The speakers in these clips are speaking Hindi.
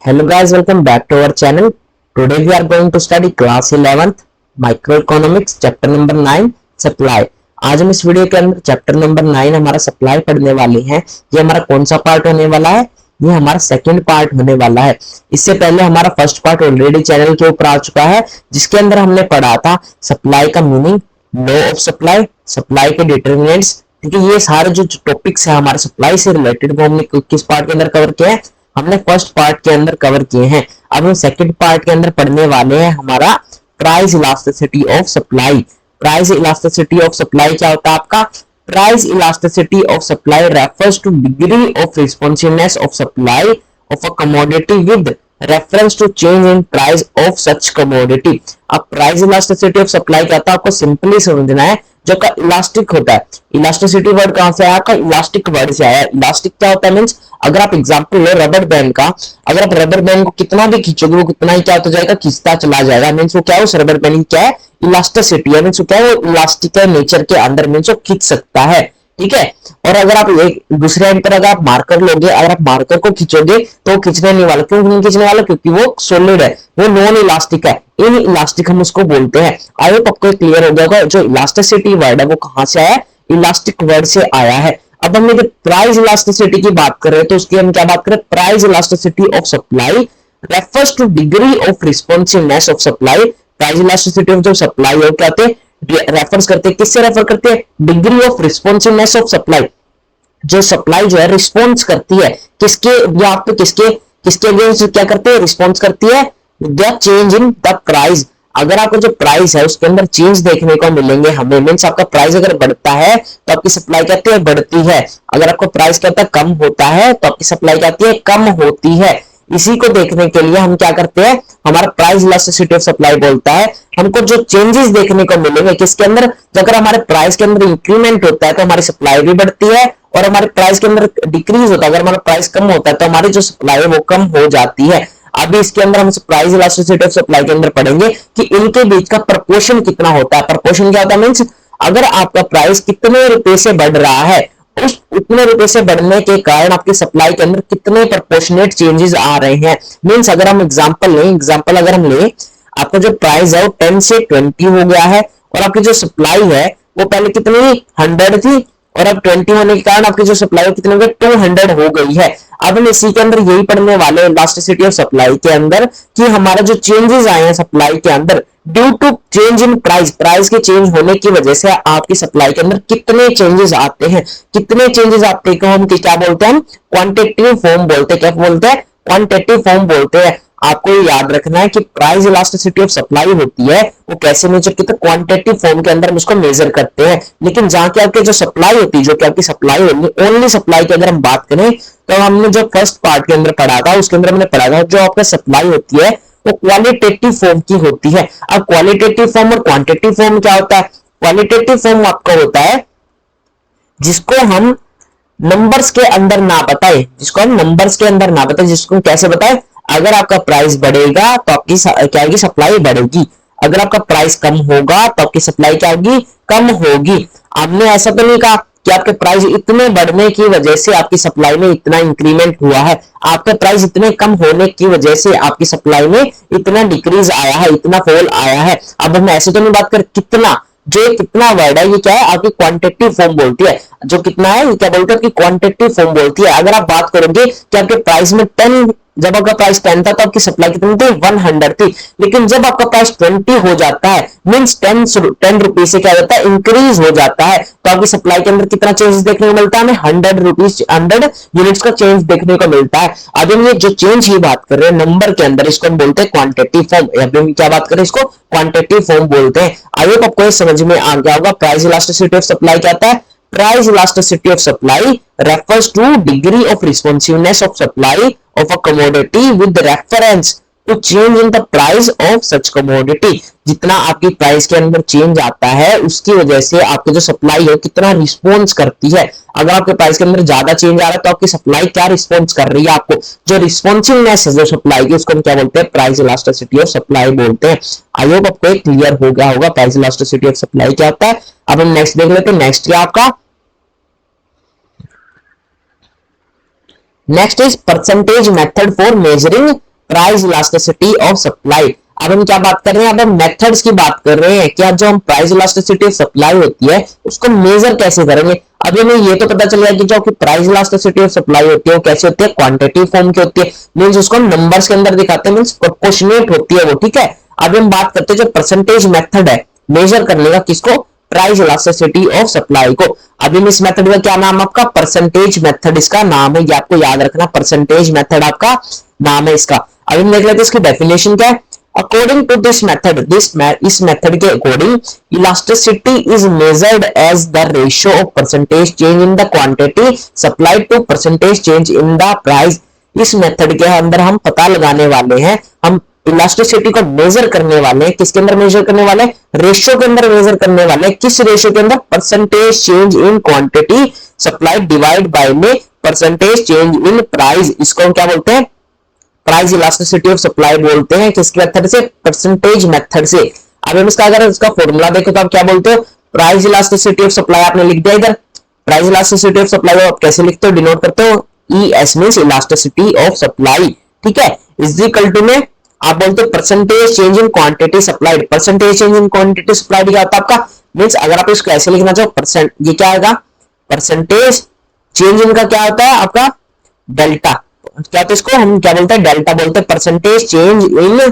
Hello guys, welcome back to our channel. Today we are going to study class 11th Microeconomics chapter number 9 Supply. आज हम इस वीडियो के अंदर चैप्टर नंबर 9 हमारा सप्लाई पढ़ने वाले हैं। ये हमारा कौन सा पार्ट होने वाला है? ये हमारा सेकंड पार्ट होने वाला है। इससे पहले हमारा फर्स्ट पार्ट ऑलरेडी चैनल के ऊपर आ चुका है, जिसके अंदर हमने पढ़ा था सप्लाई का meaning, law of supply, supply के डिटरमिनेंट्स। ठीक है, ये सारे जो टॉपिक्स है हमारे सप्लाई से रिलेटेड वो हमने किस पार्ट के अंदर कवर किया है? हमने फर्स्ट पार्ट के अंदर कवर किए हैं। अब हम सेकंड पार्ट के अंदर पढ़ने वाले हैं हमारा price elasticity of supply. Price elasticity of supply क्या होता है आपका? Price elasticity of supply refers to degree of responsiveness of supply of a commodity with reference to change in price of such commodity. अब प्राइस इलास्टिसिटी ऑफ सप्लाई क्या होता है आपको सिंपली समझना है। जो का इलास्टिक होता है, इलास्टिसिटी वर्ड कहां से आया? का इलास्टिक वर्ड से आया। इलास्टिक क्या होता है? मींस अगर आप एग्जांपल लो रबर बैंड का, अगर आप रबर बैंड को कितना भी खींचोगे वो कितना ही क्या होता जाएगा? खींचता चला जाएगा। मींस वो क्या है? उस रबर बैंड की क्या है? इलास्टिसिटी है। मींस वो क्या है? वो इलास्टिक है नेचर के अंदर, मींस वो खींच सकता है। ठीक है। और अगर आप एक दूसरे एंड पर अगर आप मार्कर लोगे, अगर आप मार्कर को खींचोगे तो वो खींचने नहीं वाला। क्यों नहीं खींचने वाला? क्योंकि वो सॉलिड है, वो नॉन इलास्टिक है। इन इलास्टिक हम उसको बोलते हैं। आई होप आपको क्लियर हो गया होगा। जो इलास्टिसिटी वर्ड है वो कहां से आया? इलास्टिक वर्ड से आया है। अब हम जब प्राइस इलास्टिसिटी की बात कर रहे हैं तो उसकी हम क्या बात करें? Price elasticity of supply refers to degree of responsiveness of supply. Price elasticity of जो सप्लाई है क्या होते हैं? रेफर्स करते हैं, किससे रेफर करते हैं? Degree of responsiveness of supply. जो सप्लाई जो है रिस्पॉन्स करती है किसके, या आप तो किसके किसके अगेंस्ट क्या करते हैं? रिस्पॉन्स करती है the change in the price. अगर आपको जो प्राइस है उसके अंदर चेंज देखने को मिलेंगे हमें, मीन्स आपका प्राइस अगर बढ़ता है तो आपकी सप्लाई कहती है बढ़ती है। अगर आपको प्राइस कहता है कम होता है तो आपकी सप्लाई कहती है कम होती है। इसी को देखने के लिए हम क्या करते हैं? हमारा प्राइस इलास्टिसिटी ऑफ सप्लाई बोलता है हमको जो चेंजेस देखने को मिलेंगे किसके अंदर? अगर हमारे प्राइस के अंदर इंक्रीमेंट होता है तो हमारी सप्लाई भी बढ़ती है, और हमारे प्राइस के अंदर डिक्रीज होता है, अगर हमारा प्राइस कम होता है तो हमारी जो सप्लाई है वो कम हो जाती है। अभी इसके अंदर हम प्राइस इलास्टिसिटी ऑफ सप्लाई के अंदर पढ़ेंगे कि इनके बीच का प्रोपोर्शन कितना होता है। प्रोपोर्शन क्या होता है? मींस अगर आपका प्राइस कितने रुपए से बढ़ रहा है, उस उतने रुपए से बढ़ने के कारण आपकी सप्लाई के अंदर कितने प्रोपोर्शनेट चेंजेस आ रहे हैं। मींस अगर हम एग्जांपल लें, एग्जांपल अगर हम लें, आपका जो प्राइस है वो 10 से 20 हो गया है और आपकी जो सप्लाई है वो पहले कितनी 100 थी, और अब 20 होने के कारण आपकी जो सप्लाई कितने हो गए? 200 हो गई है। अब हम इसी के अंदर यही पढ़ने वाले हैं इलास्टिसिटी ऑफ सप्लाई के अंदर कि हमारा जो चेंजेस आए हैं सप्लाई के अंदर due to change in price, price के चेंज होने की वजह से आपकी सप्लाई के अंदर कितने चेंजेस आते हैं। कितने चेंजेस आते हैं हम क्या बोलते हैं? क्वांटिटेटिव फॉर्म बोलते हैं। क्या बोलते हैं? क्वांटिटेटिव फॉर्म बोलते हैं। आपको याद रखना है कि प्राइस इलास्टिसिटी ऑफ सप्लाई होती है वो कैसे मेजर करते हैं? क्वांटिटेटिव फॉर्म के अंदर हम उसको मेजर करते हैं। लेकिन जहां की आपके जो सप्लाई होती है, जो कि आपकी सप्लाई होगी, ओनली सप्लाई की अगर हम बात करें तो हमने जो फर्स्ट पार्ट के अंदर पढ़ा था उसके अंदर हमने पढ़ा था जो आपका सप्लाई होती है वो क्वालिटेटिव फॉर्म की होती है। अब क्वालिटेटिव फॉर्म और क्वांटिटेटिव फॉर्म क्या होता है? क्वालिटेटिव फॉर्म आपका होता है जिसको हम नंबर्स के अंदर ना बताए, जिसको हम नंबर्स के अंदर ना बताए, जिसको कैसे बताए? अगर आपका प्राइस बढ़ेगा तो आपकी क्या होगी? सप्लाई बढ़ेगी। अगर आपका प्राइस कम होगा तो आपकी सप्लाई क्या होगी? कम होगी। आपने ऐसा तो नहीं कहा कि आपके प्राइस इतने बढ़ने की वजह से आपकी सप्लाई में इतना इंक्रीमेंट हुआ है, आपके प्राइस इतने कम होने की वजह से आपकी सप्लाई में इतना डिक्रीज आया है, इतना फॉल आया है। अब हम ऐसे तो नहीं बात कर कितना, जो कितना वर्ड है ये क्या है? आपकी क्वांटिटेटिव फॉर्म बोलती है। जो कितना है ये क्या बोलते हैं? आपकी क्वांटिटेटिव फॉर्म बोलती है। अगर आप बात करोगे कि आपके प्राइस में 10, जब आपका प्राइस 10 था तो आपकी सप्लाई कितनी थी? 100 थी। लेकिन जब आपका प्राइस 20 हो जाता है, मींस 10 रुपीज से क्या होता है? इंक्रीज हो जाता है, तो आपकी सप्लाई के अंदर कितना चेंज देखने को मिलता है? हमें 100 रुपीज 100 यूनिट्स का चेंज देखने को मिलता है। अब हम ये जो चेंज की बात कर रहे हैं नंबर के अंदर, इसको हम बोलते हैं क्वांटिटेटिव फॉर्म। अभी हम क्या बात करें? इसको क्वांटिटेटिव फॉर्म बोलते हैं। आई होप आपको ये समझ में आ गया होगा। प्राइस इलास्टिसिटी ऑफ सप्लाई क्या होता है? Price elasticity of supply refers to degree of responsiveness of supply of a commodity with reference to change in the price of such commodity। जितना आपकी प्राइस के अंदर चेंज आता है उसकी वजह से आपकी जो सप्लाई है कितना रिस्पॉन्स करती है। अगर आपके प्राइस के अंदर ज्यादा चेंज आ रहा है तो आपकी सप्लाई क्या रिस्पॉन्स कर रही है? आपको जो रिस्पॉन्सिवनेस है जो सप्लाई की उसको हम क्या बोलते हैं? प्राइस इलास्टिसिटी ऑफ सप्लाई बोलते हैं। आई होप आपको क्लियर हो गया होगा प्राइस इलास्टिसिटी ऑफ सप्लाई क्या होता है। अब हम नेक्स्ट देख लेते हैं। नेक्स्ट क्या आपका? Next is percentage method for measuring price elasticity of supply. अब हम क्या बात कर रहे हैं, अब हम मेथड्स की बात कर रहे हैं कि जो हम प्राइस इलास्टिसिटी ऑफ सप्लाई होती है उसको मेजर कैसे करेंगे। अभी हमें ये तो पता चल गया कि जो आपकी प्राइस इलास्टिसिटी ऑफ सप्लाई होती है वो कैसे होती है, क्वांटिटी फॉर्म की होती है, मींस उसको हम नंबर्स के अंदर दिखाते हैं, मींस प्रोपोर्शनेट होती है वो, ठीक है। अभी हम बात करते हैं जो परसेंटेज मेथड है मेजर करने का, किसको, प्राइस इलास्टिसिटी ऑफ सप्लाई को। अभी इस मेथड का क्या नाम आपका, परसेंटेज मेथड इसका नाम है, ये आपको याद रखना, परसेंटेज मेथड आपका नाम है इसका। अभी हम देख लेते हैं इसकी डेफिनेशन क्या है। According to this method, इस मेथड के according elasticity is measured as the ratio of percentage change in the quantity supplied to percentage change in the price. इस मेथड के अंदर हम पता लगाने वाले हैं, हम इलास्टिसिटी को मेजर करने वाले हैं, किसके अंदर मेजर करने वाले हैं, रेशियो के अंदर मेजर करने वाले हैं। किस रेशियो के अंदर, percentage change in quantity supplied divide by में परसेंटेज चेंज इन प्राइस। इसको हम क्या बोलते हैं, प्राइस इलास्टिसिटी ऑफ सप्लाई बोलते हैं। किसके मेथड से, परसेंटेज मेथड से। अब हम इसका अगर इसका फॉर्मूला देखें तो आप क्या बोलते हो, प्राइस इलास्टिसिटी ऑफ सप्लाई आपने लिख दिया इधर। प्राइस इलास्टिसिटी ऑफ सप्लाई आप कैसे लिखते हो, डिनोट करते हो, ES means elasticity of supply, ठीक है। इज इक्वल टू में आप बोलते हो percentage change in quantity supplied. Percentage change in quantity supplied क्या होता है आपका, मींस अगर आप इसको ऐसे लिखना चाहो, परसेंट, ये क्या आएगा, परसेंटेज चेंज इन का क्या होता है आपका, डेल्टा। क्या, तो इसको हम क्या बोलते हैं, डेल्टा बोलते हैं, percentage change in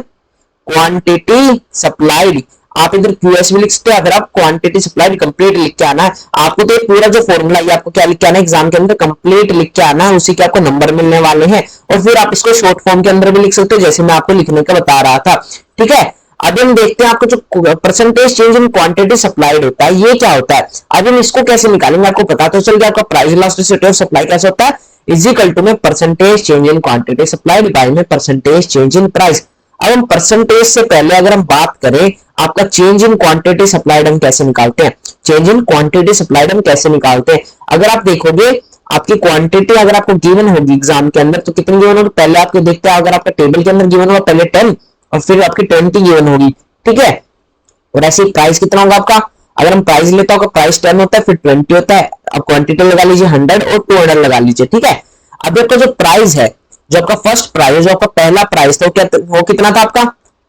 quantity supplied. आप इधर QS भी लिख सकते हैं, अगर आप क्वांटिटी सप्लाइड कंप्लीट लिख के आना है आपको, तो पूरा जो फॉर्मूला है आपको क्या लिख के आना है एग्जाम के अंदर, कंप्लीट लिख के आना है, उसी के आपको नंबर मिलने वाले हैं। और फिर आप इसको शॉर्ट फॉर्म के अंदर भी लिख सकते हो, जैसे मैं आपको लिखने का बता रहा था, ठीक है। अभी हम देखते हैं आपको जो percentage change in quantity supplied होता है ये क्या होता है। अभी हम इसको कैसे निकालेंगे, आपको पता तो चल गया आपका प्राइस इलास्टिसिटी ऑफ सप्लाई कैसे होता है, इज इक्वल टू में percentage change in quantity supplied by में परसेंटेज चेंज इन प्राइस। अब हम परसेंटेज से पहले अगर हम बात करें आपका चेंज इन क्वांटिटी सप्लाइड हम कैसे निकालते हैं, चेंज इन क्वांटिटी सप्लाइड हम कैसे निकालते हैं। अगर आप देखोगे आपकी क्वांटिटी अगर आपको गिवन होगी एग्जाम के अंदर तो कितनी गिवन होगी, पहले आपको देखते हैं, अगर आपका टेबल के अंदर गिवन होगा पहले 10 और फिर आपकी 20 गिवन होगी, ठीक है। और ऐसे प्राइस कितना होगा आपका, अगर हम प्राइस लेते हैं प्राइस 10 होता है, फिर 20 होता है, अब क्वांटिटी लगा लीजिए 100 और 200 लगा लीजिए, ठीक है। अब आपका जो प्राइस है, जो आपका फर्स्ट प्राइस, जो आपका पहला प्राइस था वो कितना था आपका,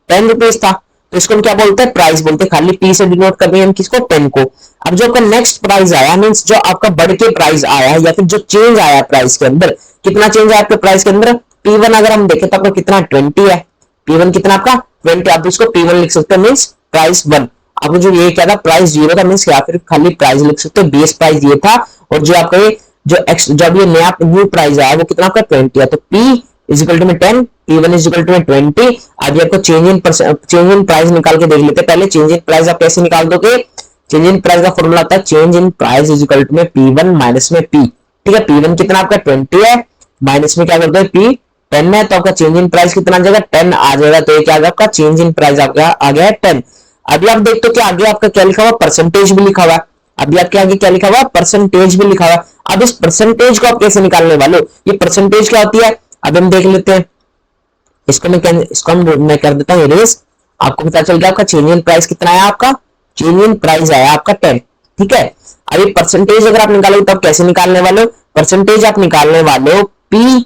10 रुपीज था, तो इसको हम क्या बोलते हैं, प्राइस बोलते हैं, खाली P से डिनोट कर रहे हैं हम किसको, 10 को। अब जो आपका नेक्स्ट प्राइस आया, मींस जो आपका बढ़ के प्राइस आया या फिर जो चेंज आया प्राइस के अंदर, कितना चेंज आया आपके प्राइस के अंदर, P1 अगर हम देखें तो आपका कितना 20 है, P1 कितना आपका 20, आप इसको P1 लिख सकते हैं, मींस प्राइस 1। आपको जो ये क्या था, प्राइस 0 था, मींस या फिर खाली प्राइस लिख सकते हो, बेस प्राइस ये था, और जो आपका ये जब ये नया न्यू प्राइस आया वो कितना आपका 20 है, तो P इज इक्वल टू में 10, P1 इज इक्वल टू में 20। अब आपको चेंज इन प्राइस निकाल के देख लेते हैं। पहले चेंज इन प्राइस आप कैसे निकाल दोगे, चेंज इन प्राइस का फॉर्मूला होता है change in price is equal to में P1 माइनस में P, ठीक है। P1 कितना आपका 20 है, माइनस में क्या करते हैं P 10 है, तो आपका चेंज इन प्राइस कितना आ जाएगा, 10 आ जाएगा, तो ये क्या आपका चेंज इन प्राइस आपका आ गया है 10। अभी आप देखते हो कि आगे आपका क्या लिखा हुआ, परसेंटेज भी लिखा हुआ, अभी आपके आगे क्या लिखा हुआ, परसेंटेज भी लिखा हुआ। अब इस परसेंटेज को आप कैसे निकालने वाले हो, ये परसेंटेज क्या होती है, अब हम देख लेते हैं। इसको मैं कर देता हूँ इरेज, आपको पता चल गया आपका चेंज इन प्राइस कितना आया, आपका चेंज इन प्राइस आया आपका 10, ठीक है। अभी परसेंटेज अगर आप निकालोगे तो आप कैसे निकालने वाले हो, परसेंटेज आप निकालने वाले हो P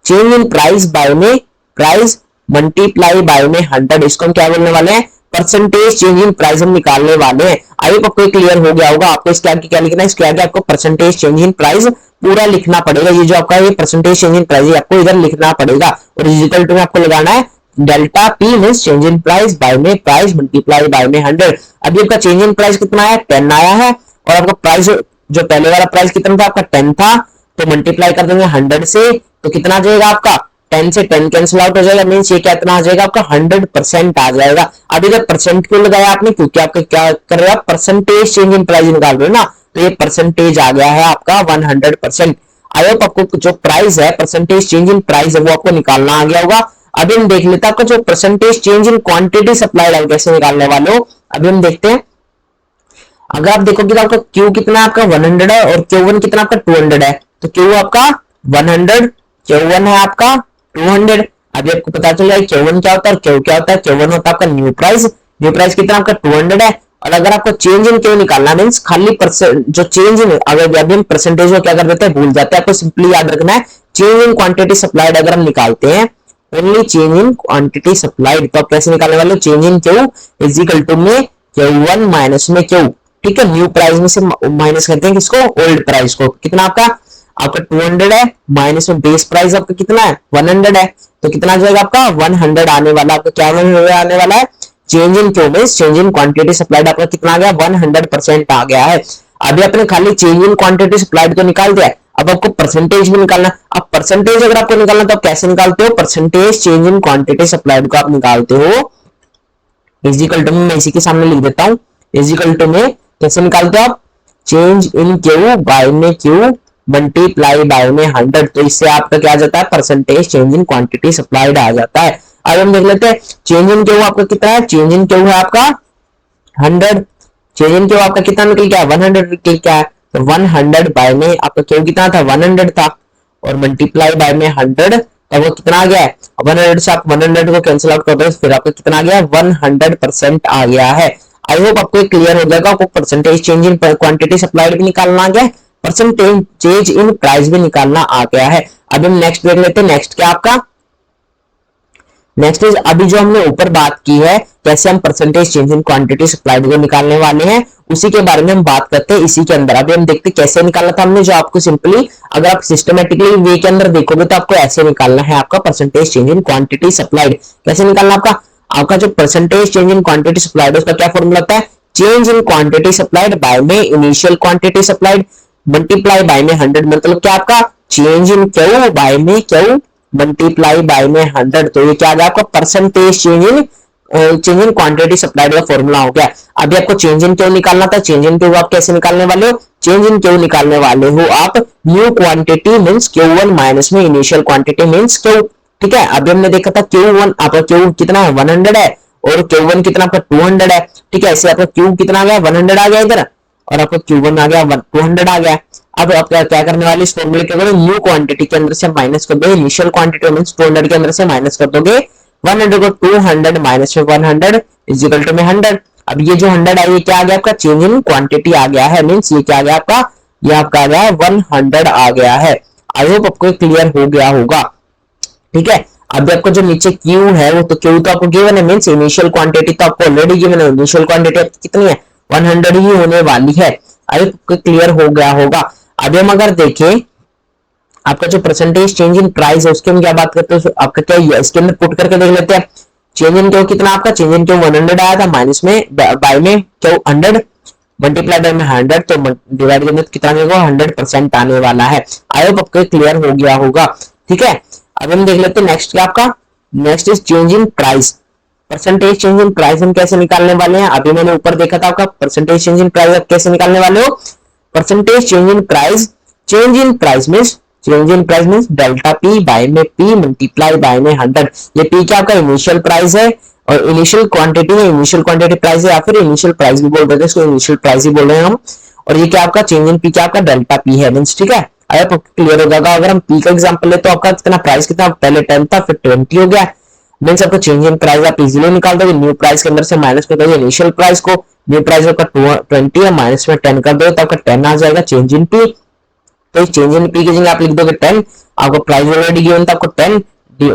change in price by में प्राइस मल्टीप्लाई बाय में 100, इसको हम क्या बोलने वाले हैं, परसेंटेज चेंज इन प्राइस हम निकालने वाले हैं। आई होप आपको क्लियर हो गया होगा। आपको इसके आगे क्या लिखना है, इसके आगे आपको परसेंटेज चेंज इन प्राइस पूरा लिखना पड़ेगा, ये जो आपका ये परसेंटेज चेंज इन प्राइस आपको इधर लिखना पड़ेगा, और इक्वल टू में आपको लगाना है delta P means change in price by में प्राइस मल्टीप्लाई बाय में 100। अभी आपका चेंज इन प्राइस कितना आया, 10 आया है, और आपका प्राइस जो पहले वाला प्राइस कितना था आपका 10 था, तो मल्टीप्लाई कर देंगे 100 से, तो कितना आ जाएगा आपका 10 से 10 कैंसिल आउट हो जाएगा, मींस ये कितना आ जाएगा आपका 100% आ जाएगा। अब इधर परसेंट क्यों लगाया आपने, क्योंकि आपका क्या कर रहे हो, परसेंटेज चेंज इन प्राइस निकाल रहे हो ना, तो ये परसेंटेज आ गया है आपका 100%। आई होप आपको जो प्राइस है परसेंटेज चेंज इन प्राइस है वो आपको निकालना आ गया होगा। अभी हम देख लेते हैं आपका जो percentage change in quantity supplied है कैसे निकालने वाले हो। अभी हम देखते हैं, अगर आप देखोगे तो आपका Q कितना आपका 100 है और Q1 कितना आपका 200 है, तो Q आपका 100, Q1 है आपका 200। अभी आपको पता चल जाए Q1 क्या होता है और Q क्या होता है। Q1 होता है आपका न्यू प्राइस कितना आपका 200 है। और अगर आपको चेंज इन क्यों निकालना मींस खाली जो चेंज इन, अगर अभी हम परसेंटेज को क्या कर देते हैं भूल जाते हैं, आपको सिंपली याद रखना है चेंज इन क्वांटिटी सप्लाइड अगर हम निकालते हैं only change in quantity supplied. तो आप कैसे निकालने वाले हो, change in Q is equal to में Q1 माइनस में क्यू, ठीक है। न्यू प्राइस में से माइनस करते हैं किसको, ओल्ड प्राइस को। कितना आपका 200 है, माइनस में बेस प्राइस आपका कितना है 100 है, तो कितना आ जाएगा आपका 100 आने वाला। आपका क्या आने वाला है, चेंज इन क्यू में चेंज इन क्वांटिटी सप्लाइड आपका कितना आ गया 100% आ गया है। अभी आपने खाली चेंज इन क्वांटिटी सप्लाइड तो निकाल दिया, अब आपको परसेंटेज भी निकालना। अब परसेंटेज अगर आपको निकालना तो आप कैसे निकालते हो, percentage change in quantity supplied को आप निकालते हो इजिकल टू में, मैं इसी के सामने लिख देता हूं, इजिकल टू में कैसे निकालते हो आप, चेंज इन क्यू बाय में क्यू मल्टीप्लाई बाय में 100। तो इससे आपका क्या आ जाता है, percentage change in quantity supplied आ जाता है। अब हम देख लेते हैं चेंज इन क्यू आपका कितना है, चेंज इन क्यू है आपका 100, चेंज इन क्यू आपका कितना निकल गया 100 निकल गया है। तो 100 बाय में आपका क्यू कितना था 100 था, और मल्टीप्लाई बाय में 100, तो वो कितना आ गया है 100 से आप 100 को कैंसिल आउट कर दो, फिर आपका कितना आ गया 100% आ गया है। आई होप आपको क्लियर हो जाएगा। आपको percentage change in quantity supplied भी निकालना आ गया, परसेंटेज चेंज इन प्राइस भी निकालना आ गया है। अब हम नेक्स्ट देख लेते हैं, नेक्स्ट क्या आपका, नेक्स्ट इज अभी जो हमने ऊपर बात की है कैसे हम percentage change in quantity supplied को निकालने वाले हैं, उसी के बारे में हम बात करते हैं इसी के अंदर। अभी हम देखते हैं कैसे निकालना था हमने, जो आपको सिंपली अगर आप सिस्टमेटिकली वे के अंदर देखोगे तो आपको ऐसे निकालना है आपका percentage change in quantity supplied. कैसे निकालना आपका जो percentage change in quantity supplied उसका क्या फॉर्मूला होता है, change in quantity supplied by में initial quantity supplied multiply by में 100। मतलब क्या आपका चेंज इन क्यू बाय में क्यू मल्टीप्लाई बाय में 100। तो ये क्या आ गया आपका percentage change in quantity supplied का फॉर्मूला हो गया। अभी आपको चेंज इन क्यू निकालना था, चेंज इन क्यू आप कैसे निकालने वाले हो, चेंज इन क्यू निकालने वाले हो आप new quantity means Q1 minus में इनिशियल क्वांटिटी मींस क्यू, ठीक है। अभी हमने देखा था Q1 आपका क्यू कितना है 100 है, और Q1 कितना आपका 200 है, ठीक है। ऐसे आपका क्यू कितना आ गया 100 आ गया इधर, और आपका Q1 आ गया 200 आ गया। अब आप क्या करने वाले इस फॉर्मूले के अंदर न्यू क्वांटिटी के अंदर से माइनस कर दो इनिशियल क्वांटिटी मींस 200 के अंदर से माइनस कर दोगे 100 को, 200 माइनस में 100 इज इक्वल टू में 100। अब ये जो 100 है ये क्या आ गया आपका चेंज इन क्वांटिटी आ गया है, मींस ये क्या आ गया आपका, ये आपका आ गया 100 आ गया है। आई होप आपको क्लियर हो गया होगा, ठीक है। अभी आपको जो नीचे क्यू है वो तो क्यू तो आपको गिवन है, मींस इनिशियल क्वांटिटी तो आपको ऑलरेडी गिवन है, इनिशियल क्वांटिटी कितनी है 100 ही होने वाली है। आई होप क्लियर हो गया होगा। अभी हम अगर देखें आपका जो परसेंटेज चेंज इन प्राइस है उसके हम क्या बात करते हैं, आपका क्या इसके अंदर पुट करके देख लेते हैं। चेंज इन क्यू कितना आपका, चेंज इन क्यू 100 आया था, माइनस में बाय में क्यू 100 मल्टीप्लाई बाय में 100, तो डिवाइड करने कितना आएगा 100% आने वाला है। आई होप आपको क्लियर हो गया होगा, ठीक है। अब हम देख लेते हैं नेक्स्ट क्या आपका, next is change in price. Percentage change in price हम कैसे निकालने वाले हैं, अभी मैंने ऊपर देखा था आपका परसेंटेज चेंज इन प्राइस आप कैसे निकालने वाले हो, percentage change in price, change in price means delta P by में पी मल्टीप्लाई बाय में 100। ये पी क्या आपका इनिशियल प्राइस है, और इनिशियल क्वांटिटी है, इनिशियल क्वांटिटी प्राइस है, या फिर इनिशियल प्राइस भी बोल रहे थे, इसको इनिशियल प्राइस ही बोल रहे हैं हम। और ये क्या आपका चेंज इन पी क्या आपका डेल्टा पी है मींस, ठीक है। अगर क्लियर हो जाएगा, अगर हम पी का एग्जांपल ले तो आपका कितना प्राइस कितना पहले 10 था फिर 20 हो गया, मींस आपको चेंज इन प्राइस आप इजीली निकाल दोगे, न्यू प्राइस के अंदर से माइनस कर दोगे इनिशियल प्राइस को, न्यू प्राइस आपका 20 है माइनस में 10 कर दो तो आपका 10 आ जाएगा चेंज इन पी। तो चेंज इन पी की जगह आप लिख दोगे 10, आपको प्राइस ऑलरेडी गिवन था आपको 10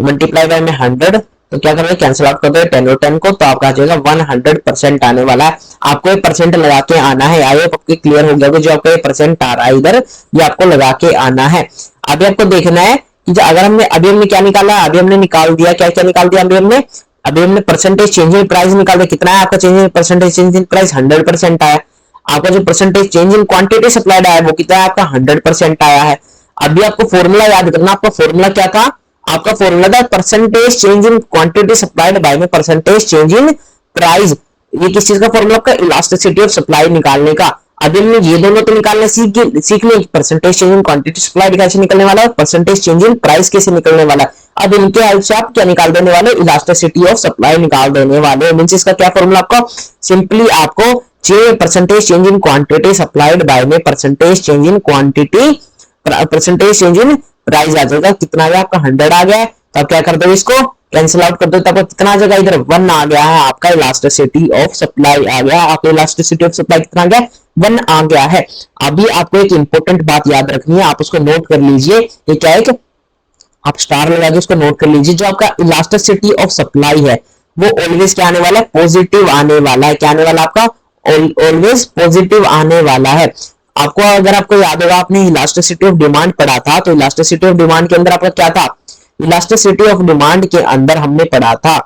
मल्टीप्लाई बाय में 100, तो क्या करोगे कैंसिल आउट कर दोगे 10 और 10 को, तो आपका आ जाएगा 100% आने वाला है। आपको ये परसेंट लगा के आना है। आई होप आपको क्लियर हो गया जो आपका ये परसेंट आ रहा है इधर, ये आपको लगा के आना है। अभी आपको देखना है कि अगर हमने क्या निकाला, अभी हमने निकाल दिया क्या क्या निकाल दिया, अभी हमने परसेंटेज चेंज इन प्राइस निकाल दिया, कितना है आपका change in percentage change in price 100% आया। आपका जो percentage change in quantity supplied आया वो कितना है आपका 100% आया है। अभी आपको फॉर्मूला याद करना, आपका फॉर्मूला क्या था, आपका फॉर्मूला था percentage change in quantity supplied by में परसेंटेज चेंज इन प्राइस। ये किस चीज का फॉर्मूला आपका इलास्टिसिटी ऑफ सप्लाई निकालने का। अभी हमने ये दोनों तो निकालने सीख लें, percentage change in quantity supplied कैसे निकलने वाला है, परसेंटेज चेंज इन प्राइस कैसे निकलने वाला है। अब इनके हेल्प से आप क्या निकाल देने वाले, इलास्टिसिटी ऑफ सप्लाई निकाल देने वाले। मींस इसका क्या फॉर्मूला आपका, सिंपली आपको percentage change in quantity supplied by में percentage change in quantity percentage change in price आ जाएगा, कितना आ गया आपका 100 आ गया है। तो आप क्या कर दो इसको कैंसिल आउट कर दो, तब कितना आ जाएगा इधर 1 आ गया है, आपका इलास्टिसिटी ऑफ सप्लाई आ गया, आपका इलास्टिसिटी ऑफ सप्लाई कितना आ गया 1 आ गया है। अभी आपको एक इंपॉर्टेंट बात याद रखनी है, आप उसको नोट कर लीजिए। ये क्या है कि आप स्टार लगा के उसको नोट कर लीजिए। जो आपका इलास्टिसिटी ऑफ सप्लाई है वो ऑलवेज क्या आने वाला है, पॉजिटिव आने वाला है। क्या आने वाला आपका, ऑलवेज पॉजिटिव आने वाला है। आपको अगर आपको याद होगा, आपने इलास्टिसिटी ऑफ डिमांड पढ़ा था, तो इलास्टिसिटी ऑफ डिमांड के अंदर आपका क्या था, इलास्टिसिटी ऑफ डिमांड के अंदर हमने पढ़ा था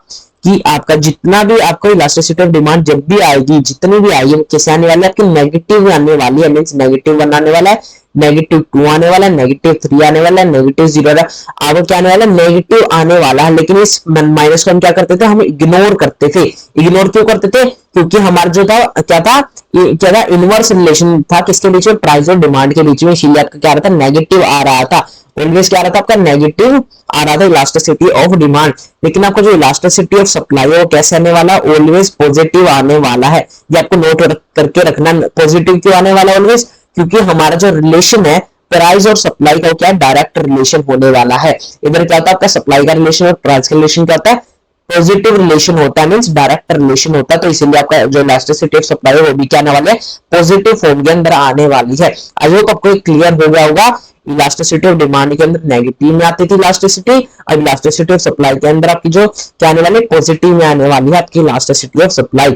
कि आपका जितना भी आपको इलास्टिसिटी ऑफ डिमांड जब भी आएगी, जितनी भी आएगी, वो कैसे आने वाली है, आपकी नेगेटिव आने वाली है। मींस -1 आने वाला है, -2 आने वाला है, -3 आने वाला है, -0 आपको क्या आने वाला है, नेगेटिव आने वाला है। लेकिन इस माइनस को हम क्या करते थे, हम इग्नोर करते थे। इग्नोर क्यों करते थे, क्योंकि हमारा जो था क्या था इनवर्स रिलेशन था किसके बीच में, प्राइस और डिमांड के बीच में। इसीलिए आपका क्या रहा था, नेगेटिव आ रहा था। ऑलवेज क्या आ रहा था आपका, नेगेटिव आ रहा था इलास्टिसिटी ऑफ डिमांड। लेकिन आपको जो इलास्टिसिटी ऑफ सप्लाई है वो कैसे आने वाला, ऑलवेज पॉजिटिव आने वाला है। ये आपको नोट करके रखना। पॉजिटिव क्यों आने वाला ऑलवेज, क्योंकि हमारा जो रिलेशन है प्राइस और सप्लाई का, क्या डायरेक्ट रिलेशन होने वाला है। इधर क्या होता है आपका, सप्लाई का रिलेशन और प्राइस का रिलेशन क्या होता है, पॉजिटिव रिलेशन होता है, मींस डायरेक्ट रिलेशन होता है। तो इसीलिए आपका जो इलास्टिसिटी ऑफ सप्लाई है वो भी क्या आने वाले है, पॉजिटिव फॉर्म के अंदर आने वाली है। आई होप आपको क्लियर हो गया होगा। इलास्टिसिटी ऑफ डिमांड के अंदर नेगेटिव में आती थी इलास्टिसिटी, और इलास्टिसिटी ऑफ सप्लाई के अंदर आपकी जो क्या आने वाली, पॉजिटिव में आने वाली है आपकी इलास्टिसिटी ऑफ सप्लाई।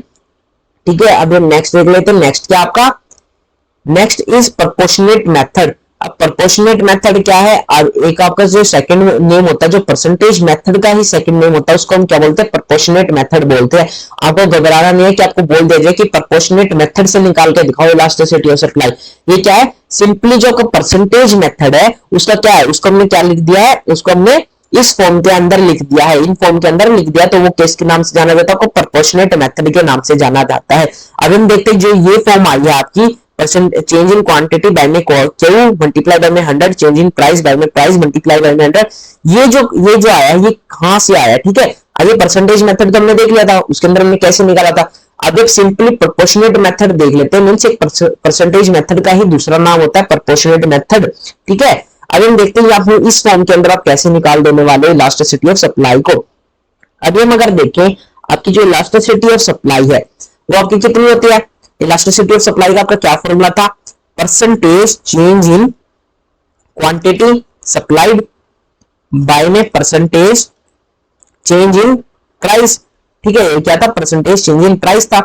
ठीक है, अब नेक्स्ट देख लेते हैं। नेक्स्ट क्या आपका, नेक्स्ट इज प्रोपोर्शनेट मेथड। अब प्रोपोर्शनेट मेथड क्या है, अब एक आपका जो सेकंड नेम होता है, जो परसेंटेज मेथड का ही सेकंड नेम होता है, उसको हम क्या बोलते हैं, प्रोपोर्शनेट मेथड बोलते हैं। आपको घबराना नहीं है कि आपको बोल दिया जाए कि प्रोपोर्शनेट मेथड से निकाल के दिखाओ इलास्टिसिटी ऑफ सप्लाई। ये क्या है, सिंपली जो परसेंटेज मेथड है उसका क्या है, उसको हमने क्या लिख दिया है, उसको हमने इस फॉर्म के अंदर लिख दिया है, इन फॉर्म के अंदर लिख दिया, तो वो किसके नाम से जाना जाता है, आपको प्रोपोर्शनेट मेथड के नाम से जाना जाता है। अब हम देखते हैं जो ये फॉर्म आई है आपकी, percent change in quantity by में क्यू मल्टीप्लाई बाय में 100, चेंज इन प्राइस बाय में प्राइस मल्टीप्लाई बाय में 100। ये जो आया ये कहां से आया, ठीक है। अब ये परसेंटेज मेथड तो हमने देख लिया था, उसके अंदर हमने कैसे निकाला था। अब एक सिंपली प्रोपोर्शनेट मेथड देख लेते हैं। मींस एक परसेंटेज मेथड का ही दूसरा नाम होता है प्रोपोर्शनेट मेथड, ठीक है। अब हम देखते हैं आपने इस फॉर्म के अंदर आप कैसे निकाल देने वाले इलास्टिसिटी ऑफ सप्लाई को। अभी हम अगर देखें, आपकी जो इलास्टिसिटी ऑफ सप्लाई है वो आपकी कितनी होती है, इलास्टिसिटी ऑफ सप्लाई का आपका क्या फॉर्मूला था, percentage change in quantity supplied by में परसेंटेज चेंज इन प्राइस, ठीक है। क्या था, परसेंटेज चेंज इन प्राइस था।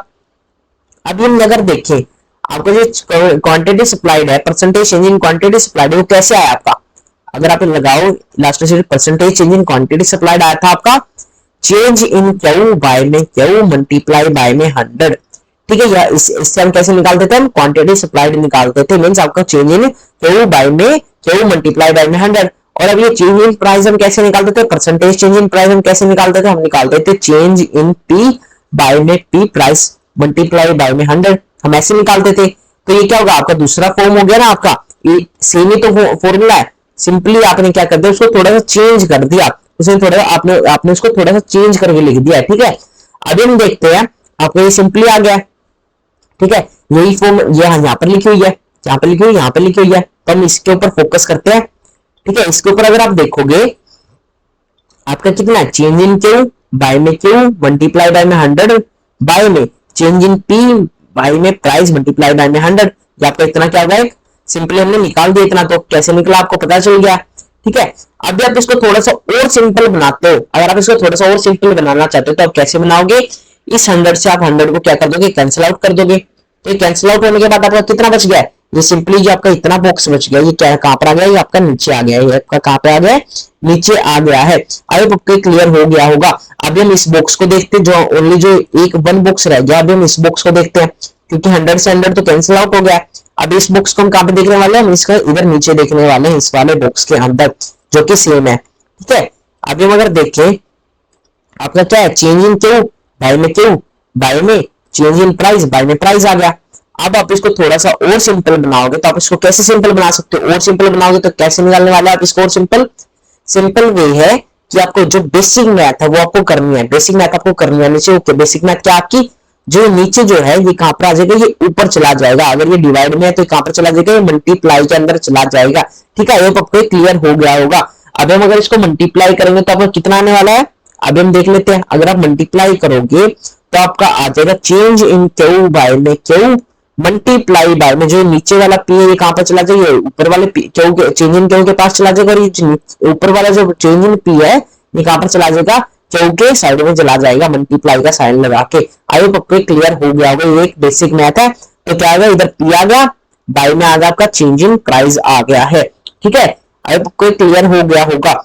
अभी हम अगर देखें आपको जो क्वांटिटी सप्लाइड है, percentage change in quantity supplied, वो कैसे आया आपका, अगर आप लगाओ elasticity percentage change in quantity supplied आया था आपका चेंज इन क्यू बाय में क्यू मल्टीप्लाई बाय में 100, ठीक है। इससे हम कैसे निकालते थे, हम क्वांटिटी सप्लाइड निकालते थे। मींस आपका चेंज इन क्यू बाय में क्यू मल्टीप्लाई बाय में 100। और अब ये चेंज इन प्राइस हम कैसे निकालते थे, परसेंटेज चेंज इन प्राइस हम कैसे निकालते थे, हम निकालते थे चेंज इन पी बाय में पी प्राइस मल्टीप्लाई बाय में 100, हम ऐसे निकालते थे। तो ये क्या होगा, आपका दूसरा फॉर्म हो गया ना आपका, ये सेम ही तो फॉर्मूला है। सिंपली आपने क्या कर दिया, उसको थोड़ा सा चेंज कर दिया, उसमें थोड़ा आपने उसको थोड़ा सा चेंज करके लिख दिया, ठीक है। अभी हम देखते हैं, आपको ये सिंपली आ गया, ठीक है। यही फॉर्म ये यहाँ पर लिखी हुई है, यहाँ पर लिखी हुई, यहाँ पर लिखी हुई है, तो हम इसके ऊपर फोकस करते हैं, ठीक है। इसके ऊपर अगर आप देखोगे आपका कितना है, चेंज इन क्यू बाय में क्यू मल्टीप्लाई बाय में 100 बाय में चेंज इन पी बाय में प्राइस मल्टीप्लाई बाय में 100। ये आपका इतना क्या होगा, सिंपली हमने निकाल दिया इतना, तो कैसे निकला आपको पता चल गया, ठीक है। अभी आप इसको थोड़ा सा और सिंपल बनाते हो, अगर आप इसको थोड़ा सा और सिंपल बनाना चाहते हो तो आप कैसे बनाओगे, इस 100 से आप 100 को क्या कर दोगे, कैंसिल आउट कर दोगे। तो कैंसिल आउट होने के बाद आपका कितना बच गया, ये सिंपली जो आपका इतना बॉक्स बच गया, ये क्या कहां पर आ गया, ये आपका नीचे आ गया, ये आपका कहां पे आ गया, नीचे आ गया है। आई होप आपको क्लियर हो गया होगा। अभी हम इस बॉक्स को देखते हैं, जो ओनली जो एक वन बॉक्स रह गया, अभी हम इस बॉक्स को देखते हैं, क्योंकि 100 से 100 तो कैंसिल आउट हो गया। अब इस बॉक्स को हम कहां पे देखने वाले हैं, हम इसका इधर नीचे देखने वाले हैं, इस वाले बॉक्स के अंदर, जो कि सेम है, ठीक है। अभी हम अगर देखें आपका क्या है, चेंज इन क्यू बाय में क्यू बाय में चेंज इन प्राइस बाय में प्राइस आ गया। अब आप इसको थोड़ा सा और सिंपल बनाओगे, तो आप इसको कैसे सिंपल बना सकते हो, और सिंपल बनाओगे तो कैसे निकालने वाले आप इसको और सिंपल वे है कि आपको जो बेसिक मैथ है वो आपको करनी है, बेसिक मैथ आपको करनी है नीचे। ओके, बेसिक मैथ क्या आपकी, जो नीचे जो है ये कहां पर आ जाएगा, ये ऊपर चला जाएगा। अगर ये डिवाइड में है तो कहां पर चला जाएगा, ये मल्टीप्लाई के अंदर चला जाएगा, ठीक है। ये आपको क्लियर हो गया होगा। अब हम अगर इसको मल्टीप्लाई करेंगे तो आपको कितना आने वाला है, अभी हम देख लेते हैं। अगर आप मल्टीप्लाई करोगे तो आपका आ जाएगा चेंज इन क्यू बाय में क्यू मल्टीप्लाई बाय में जो नीचे वाला पी है ये कहां पर चला जाएगा, ऊपर वाले क्यू के चेंज इन क्यू के पास चला जाएगा, और ये ऊपर वाला जो चेंज इन पी है ये कहां पर चला जाएगा, क्यू के साइड में चला जाएगा मल्टीप्लाई का साइन लगा के। आई होप आपको क्लियर हो गया होगा, ये एक बेसिक मैथ है। तो क्या आएगा, इधर पी आ गया, बाय में आ गया आपका चेंज इन प्राइस आ गया है, ठीक है। आई होप आपको क्लियर हो गया होगा।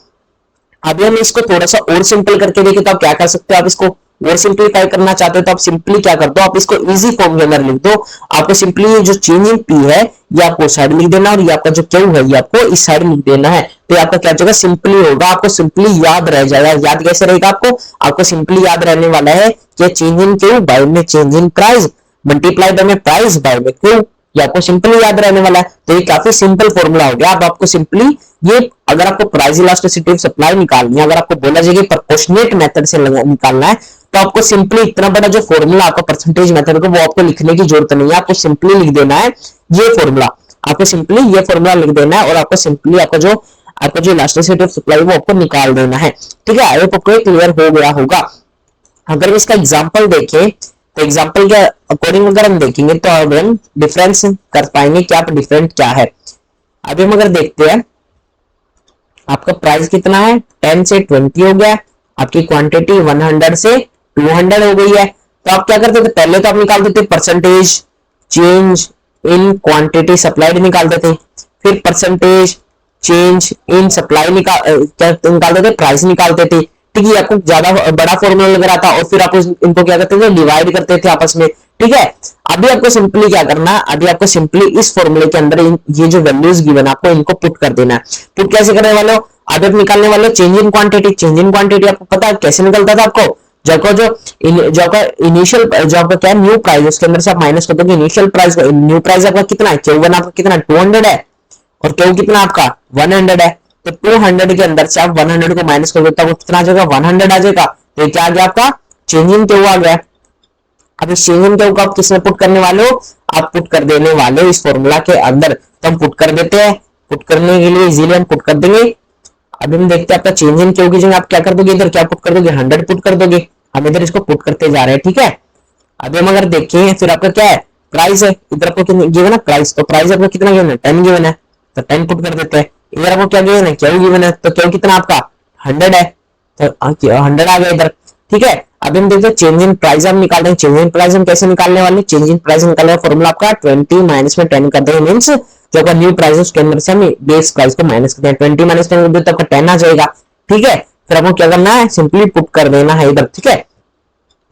अभी हम इसको थोड़ा सा और सिंपल करके देखें तो आप क्या कर सकते हो, आप इसको और सिंपलीफाई करना चाहते हो तो आप सिंपली क्या कर दो, आप इसको इजी फॉर्म के अंदर लिख दो। आपको सिंपली ये जो चेंज इन पी है ये आपको साइड लिख देना, और ये आपका जो क्यू है ये आपको इस साइड लिख देना है। तो आपका क्या जगह सिंपली होगा, आपको सिंपली याद रह जाएगा। याद कैसे रहेगा आपको सिंपली याद रहने वाला है कि चेंज इन क्यू बाय में change in price multiply by में प्राइस बाय में क्यू, ये आपको सिंपली याद रहने वाला है। तो ये काफी सिंपल फॉर्मूला हो गया। अब आपको सिंपली ये अगर आपको प्राइस इलास्टिसिटी ऑफ सप्लाई निकालनी है, अगर आपको बोला जाएगा प्रोपोर्शनेट मेथड से निकालना है, तो आपको सिंपली इतना बड़ा जो फॉर्मूला आपका परसेंटेज मेथड का वो आपको लिखने की जरूरत नहीं है। आपको सिंपली लिख देना है ये फॉर्मूला, आपको सिंपली ये फॉर्मूला लिख देना है, और आपको सिंपली आपका जो इलास्टिसिटी ऑफ सप्लाई वो आपको निकाल देना है, ठीक है। आई होप आपको क्लियर हो गया होगा। अगर इसका एग्जांपल देखें तो एग्जांपल के अकॉर्डिंग अगर हम देखेंगे तो हम डिफरेंस कर पाएंगे क्या डिफरेंट क्या है। अभी हम अगर देखते हैं आपका प्राइस कितना है, 10 से 20 हो गया, आपकी क्वांटिटी 100 से 200 हो गई है। तो आप क्या करते थे, पहले तो आप निकाल देते percentage change in quantity supplied निकालते थे, फिर परसेंटेज चेंज इन सप्लाई निकालते थे, प्राइस निकालते थे, ठीक है। आपको ज्यादा बड़ा फॉर्मूला लग रहा था, और फिर आप इनको क्या करते थे, डिवाइड करते थे आपस में, ठीक है। अभी आपको सिंपली क्या करना है, अभी आपको सिंपली इस फॉर्मूले के अंदर ये जो वैल्यूज गिवन आपको इनको पुट कर देना है। पुट कैसे करने वाले हो, अभी आप निकालने वाले हो change in quantity. Change in quantity आपको पता है कैसे निकलता था, आपको जो इनिशियल जो आपका क्या न्यू प्राइस उसके अंदर से आप माइनस कर दोगे इनिशियल प्राइस। न्यू प्राइस आपका कितना है, Q1 आपका कितना 200 है, और Q कितना आपका 100 है। तो 200 के अंदर से आप 100 को माइनस कर दो तब कितना आ जाएगा, 100 आ जाएगा। तो क्या आ गया आपका चेंज इन Q आ गया। अब इस चेंज इन Q को आप किसमें पुट करने वाले हो, आप पुट कर देने वाले हो इस फॉर्मूला के अंदर। तो हम पुट कर देते हैं, पुट करने के लिए इजीली हम पुट कर देंगे। अभी हम देखते हैं आपका चेंज इन Q की जगह आप क्या कर दोगे, इधर क्या पुट कर दोगे, 100 पुट कर दोगे। हम इधर इसको पुट करते जा रहे हैं, ठीक है। अभी हम अगर देखें फिर आपका क्या है, प्राइस है, इधर आपको कितना गिवन है प्राइस, तो प्राइस आपका कितना गिवन है 10 गिवन है, तो 10 पुट कर देते हैं। इधर आपको क्या गिवन है, Q गिवन है, तो Q कितना आपका 100 है, तो 100 आ गया इधर, ठीक है। अभी हम देखते हैं चेंज इन प्राइस हम निकाल रहे हैं। चेंज इन प्राइस हम कैसे निकालने वाले, चेंज इन प्राइस निकालने का फॉर्मूला आपका 20 माइनस में 10 कर देंगे, मींस जो आपका न्यू प्राइस है उसके अंदर से हम बेस प्राइस को माइनस करते हैं। 20 माइनस 10 कर दो तो आपका 10 आ जाएगा, ठीक है। फिर आपको क्या करना है, सिंपली पुट कर देना है इधर, ठीक है।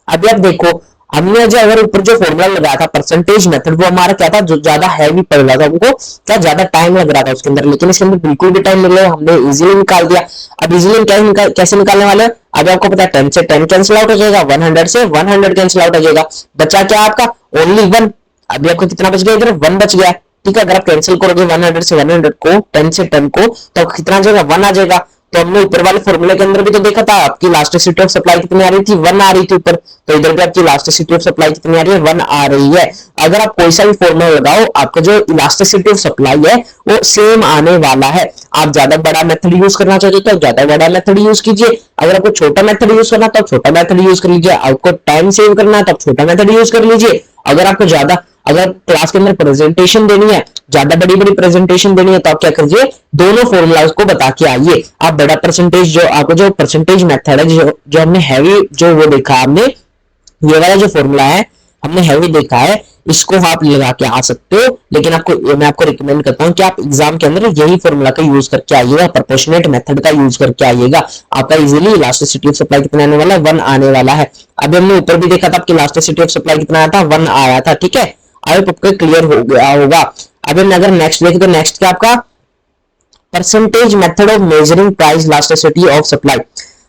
अभी आप देखो हमने जो अगर ऊपर जो फॉर्मूला लगाया था परसेंटेज मेथड, वो हमारा क्या था, जो ज्यादा हैवी पड़ रहा था, उनको क्या ज्यादा टाइम लग रहा था उसके अंदर, लेकिन इसके अंदर बिल्कुल भी टाइम नहीं लगा, हमने इजीली निकाल दिया। अब इजीली कैसे निकालने वाले, अब आपको पता है 10 से 10 कैंसिल आउट हो जाएगा, 100 से 100 कैंसिल आउट हो जाएगा, बचा क्या आपका ओनली 1। अभी आपको कितना बच गया, इधर 1 बच गया, ठीक है। अगर आप कैंसिल करोगे 100 से 100 को, 10 से 10 को, तो कितना आ जाएगा 1 आ जाएगा। तो हमने ऊपर वाले फॉर्मूले के अंदर भी तो देखा था आपकी इलास्टिसिटी ऑफ सप्लाई कितनी आ रही थी, 1 आ रही थी ऊपर, तो इधर भी आपकी इलास्टिसिटी ऑफ सप्लाई कितनी आ रही है, 1 आ रही है। अगर आप कोई सा भी फॉर्मूला लगाओ आपका जो इलास्टिसिटी ऑफ सप्लाई है वो सेम आने वाला है। आप ज्यादा बड़ा मेथड यूज करना चाहते हो तो ज्यादा बड़ा मेथड यूज कीजिए, अगर आपको छोटा मेथड यूज करना तो छोटा मेथड यूज कर लीजिए, आपको टाइम सेव करना है तो छोटा मेथड यूज कर लीजिए। अगर आपको ज्यादा अगर क्लास के अंदर प्रेजेंटेशन देनी है, ज्यादा बड़ी बड़ी प्रेजेंटेशन देनी है, तो आप क्या करिए, दोनों फॉर्मूलाज को बता के आइए। आप बड़ा परसेंटेज जो आपको जो परसेंटेज मेथड है जो हमने हैवी जो वो देखा, हमने ये वाला जो फॉर्मूला है हमने हैवी देखा है, इसको आप लगा के आ सकते हो। लेकिन मैं आपको रिकमेंड करता हूं कि आप एग्जाम के अंदर यही फॉर्मूला का यूज करके आइएगा, प्रोपोर्शनेट मेथड का यूज करके आइएगा। आपका इजीली इलास्टिसिटी ऑफ सप्लाई कितना आने वाला है, 1 आने वाला है। अभी हमने ऊपर भी देखा था आपकी इलास्टिसिटी ऑफ सप्लाई कितना आया था, 1 आया था, ठीक है। आई होप आपको क्लियर हो गया होगा। अभी हम अगर नेक्स्ट देखें तो नेक्स्ट क्या आपका percentage method of measuring price elasticity of supply.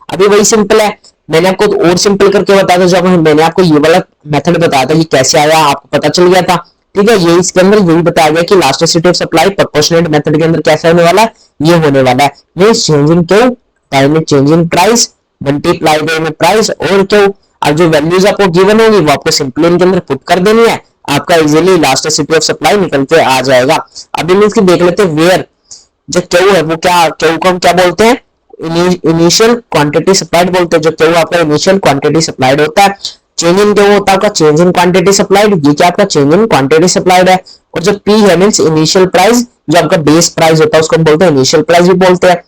अभी वही सिंपल है, मैंने आपको और सिंपल करके बताया था, जब मैंने आपको ये वाला मेथड बताया था ये कैसे आया आपको पता चल गया था, ठीक है। ये इसके अंदर यही बताया गया कि elasticity of supply proportionate method के अंदर कैसा होने वाला है, ये होने वाला है, ये चेंज इन Q बाय में change in price multiply by में प्राइस और Q। अब जो वैल्यूज आपको गिवन होगी वो आपको सिंपली इनके अंदर पुट कर देनी है, आपका इजीली इलास्टिसिटी ऑफ सप्लाई निकल के आ जाएगा। अभी हम इसकी देख लेते हैं वेयर जो Q है वो क्या, Q को हम क्या बोलते हैं, इनिशियल क्वांटिटी सप्लाइड बोलते हैं। जो Q आपका इनिशियल क्वांटिटी सप्लाइड होता है, चेंज इन क्या होता है आपका, चेंज इन क्वांटिटी सप्लाइड, ये क्या आपका चेंज इन क्वांटिटी सप्लाइड है। और जो पी है मींस इनिशियल प्राइस, जो आपका बेस प्राइस होता है उसको हम बोलते हैं इनिशियल प्राइस भी बोलते हैं।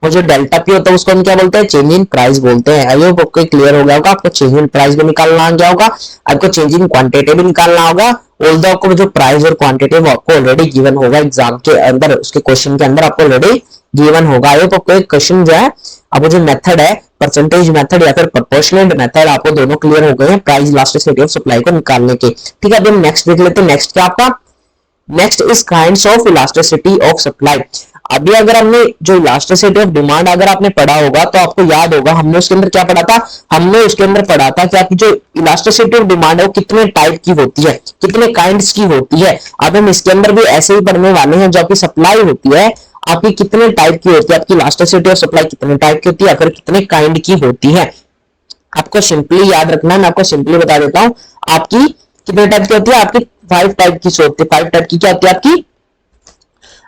और जो डेल्टा पी होता है उसको हम क्या बोलते हैं, चेंज इन प्राइस बोलते हैं। आई होप आपको क्लियर हो गया होगा। आपको चेंज इन प्राइस भी निकालना आ गया होगा, आपको चेंज इन क्वांटिटी भी निकालना होगा। ऑल्दो आपको जो प्राइस और क्वांटिटी वो आपको ऑलरेडी गिवन होगा एग्जाम के अंदर, उसके क्वेश्चन के अंदर आपको ऑलरेडी गिवन होगा। आई होप आपको एक क्वेश्चन जो है, आपको जो मेथड है परसेंटेज मेथड या फिर प्रोपोर्शनल मेथड, आपको दोनों क्लियर हो गए हैं प्राइस इलास्टिसिटी ऑफ सप्लाई को निकालने के। ठीक है, अभी हम नेक्स्ट देख लेते हैं। नेक्स्ट क्या आपका, next is kinds of elasticity of supply. अभी अगर हमने जो इलास्टिसिटी ऑफ डिमांड अगर आपने पढ़ा होगा तो आपको याद होगा हमने उसके अंदर क्या पढ़ा था, हमने उसके अंदर पढ़ा था कि आपकी जो इलास्टिसिटी ऑफ डिमांड है वो कितने टाइप की होती है, कितने काइंड्स की होती है। अब हम इसके अंदर भी ऐसे ही पढ़ने वाले हैं। जो आपकी सप्लाई होती है आपकी कितने टाइप की होती है, आपकी इलास्टिसिटी ऑफ सप्लाई कितने टाइप की होती है, फिर कितने काइंड की होती है। आपको सिंपली याद रखना है, मैं आपको सिंपली बता देता हूं। आपकी कितने टाइप की होती है, आपकी 5 टाइप की होती है। 5 टाइप की क्या होती है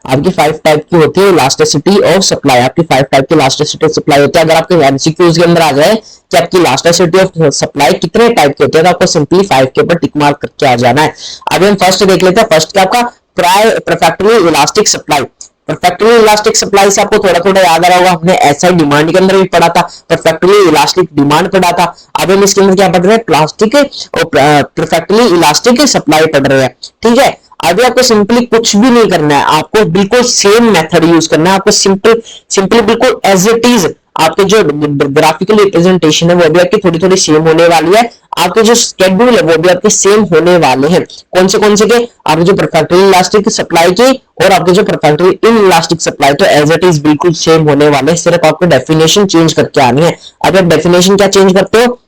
आपकी 5 टाइप की होती है इलास्टिसिटी ऑफ सप्लाई। आपकी 5 टाइप की इलास्टिसिटी ऑफ सप्लाई होती है। अगर आपके एमसीक्यूज के अंदर आ जाए कि आपकी इलास्टिसिटी ऑफ सप्लाई कितने टाइप की होती है तो आपको सिंपली 5 के ऊपर टिक मार्क करके आ जाना है। अभी हम फर्स्ट देख लेते हैं। फर्स्ट क्या आपका perfectly elastic supply. Perfectly elastic supply से आपको थोड़ा थोड़ा याद आ रहा होगा, हमने एसआई डिमांड के अंदर भी पढ़ा था, परफेक्टली इलास्टिक डिमांड पढ़ा था। अब हम इसके अंदर क्या पढ़ रहे हैं, प्लास्टिक और परफेक्टली इलास्टिक सप्लाई पढ़ रहे हैं। ठीक है, अभी आपको सिंपली कुछ भी नहीं करना है, आपको बिल्कुल सेम मेथड यूज करना है। आपको सिंपली बिल्कुल एज इट इज आपके जो ग्राफिकल रिप्रेजेंटेशन है वो भी आपकी थोड़ी थोड़ी सेम होने वाली है। आपके जो स्केड्यूल है वो भी आपके सेम होने वाले हैं। कौन से के, आपके जो परफेक्टली इलास्टिक सप्लाई की और आपके जो परफेक्टली इन इलास्टिक सप्लाई, तो एज इट इज बिल्कुल सेम होने वाले हैं, सिर्फ आपको डेफिनेशन चेंज करके आनी है। अब आप डेफिनेशन क्या चेंज करते हो,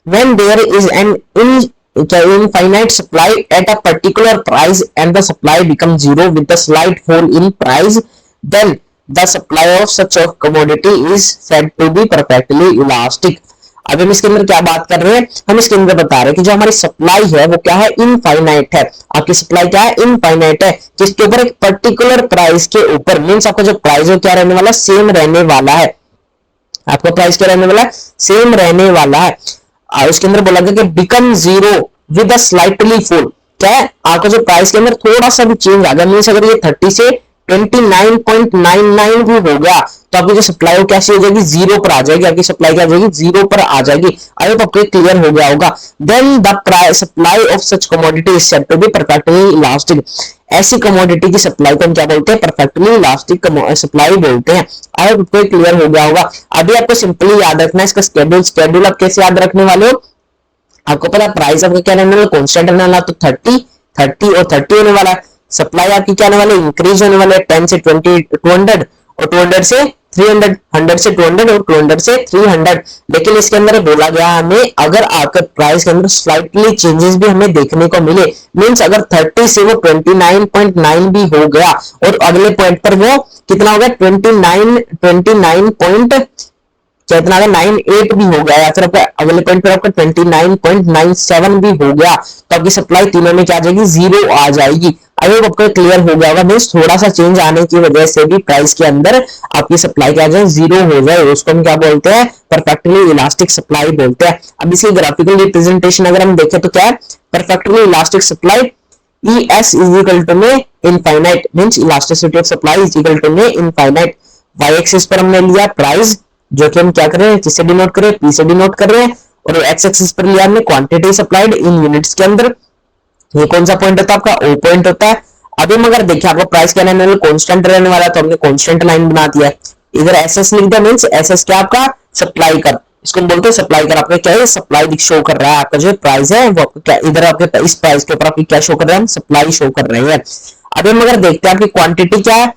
when there is an infinite supply at a particular price and the supply becomes zero with a slight fall in price, then the supply of such a commodity is said to be perfectly elastic। अब हम इसके अंदर क्या बात कर रहे हैं, हम इसके अंदर बता रहे हैं कि जो हमारी सप्लाई है वो क्या है, इनफाइनाइट है। आपकी सप्लाई क्या है, इनफाइनाइट है, जिसके ऊपर एक पर्टिकुलर प्राइस के ऊपर मींस आपका जो प्राइस है क्या रहने वाला, सेम रहने वाला है। आपका प्राइस क्या रहने वाला है, सेम रहने वाला है। उसके अंदर बोला गया कि become zero with a slightly fall. क्या है, आपका जो प्राइस के अंदर थोड़ा सा भी चेंज आ गया, मींस अगर ये 30 से 29.99 भी हो गया तो आपकी जो सप्लाई हो कैसी हो जाएगी, जीरो पर आ जाएगी। आपकी सप्लाई क्या आ जाएगी, जीरो पर आ जाएगी। आई होप आपको क्लियर हो गया होगा। Then the price supply of such commodity is said to be perfectly elastic. ऐसी कमोडिटी की सप्लाई को हम क्या बोलते हैं, परफेक्टली इलास्टिक सप्लाई बोलते हैं। आई होप आपको क्लियर हो गया होगा। अभी आपको सिंपली याद रखना है इसका स्केड्यूल आप कैसे याद रखने वाले हो। आपको पता है प्राइस आपका क्या रहने वाला, कांस्टेंट रहने वाला, तो 30 और 30 होने वाला है। सप्लाई आपकी क्या होने वाली, इंक्रीज होने वाले 10 से 20 200 और 200 से 300, 100 से 200 और 200 से 300। लेकिन इसके अंदर बोला गया हमें अगर आपके प्राइस के अंदर स्लाइटली चेंजेस भी हमें देखने को मिले, मींस अगर 30 से वो 29.9 भी हो गया और अगले पॉइंट पर वो कितना हो गया 29 कितना अगर 98 भी हो गया या फिर अगले पॉइंट पर आपका 29.97 भी हो गया तो आपकी सप्लाई तीनों में क्या आ जाएगी, जीरो आ जाएगी। अगर आपको क्लियर हो गया होगा, मींस थोड़ा सा चेंज आने की वजह से भी प्राइस के अंदर आपकी सप्लाई क्या जाए, जीरो हो जाए, उसको हम क्या बोलते हैं, परफेक्टली इलास्टिक सप्लाई बोलते हैं। अब इसकी ग्राफिकल रिप्रेजेंटेशन अगर हम देखें तो क्या है, perfectly elastic supply ES is equal to में infinite, means elasticity of supply is equal to में इनफाइनाइट। वाई एक्सिस पर हमने लिया प्राइस, जो कि हम क्या कर रहे हैं, किससे डिनोट कर रहे हैं, पी से डिनोट कर रहे हैं, और एक्स एक्सिस पर लिया हमने क्वांटिटी सप्लाइड इन यूनिट्स के अंदर। ये कौन सा पॉइंट होता है आपका, ओ पॉइंट होता है। अभी हम अगर देखिए आपको प्राइस क्या रहने वाला, कांस्टेंट रहने वाला, तो हमने कांस्टेंट लाइन बना दिया। इधर एसएस लिख दिया, मींस एसएस क्या आपका सप्लाई कर, इसको बोलते हैं सप्लाई कर। आपका क्या है, सप्लाई शो कर रहा है, आपका जो प्राइस है वो आपको क्या, इधर आपके इस प्राइस के ऊपर आपकी क्या शो कर रहे हैं, हम सप्लाई शो कर रहे हैं। अभी हम अगर देखते हैं आपकी क्वांटिटी क्या है,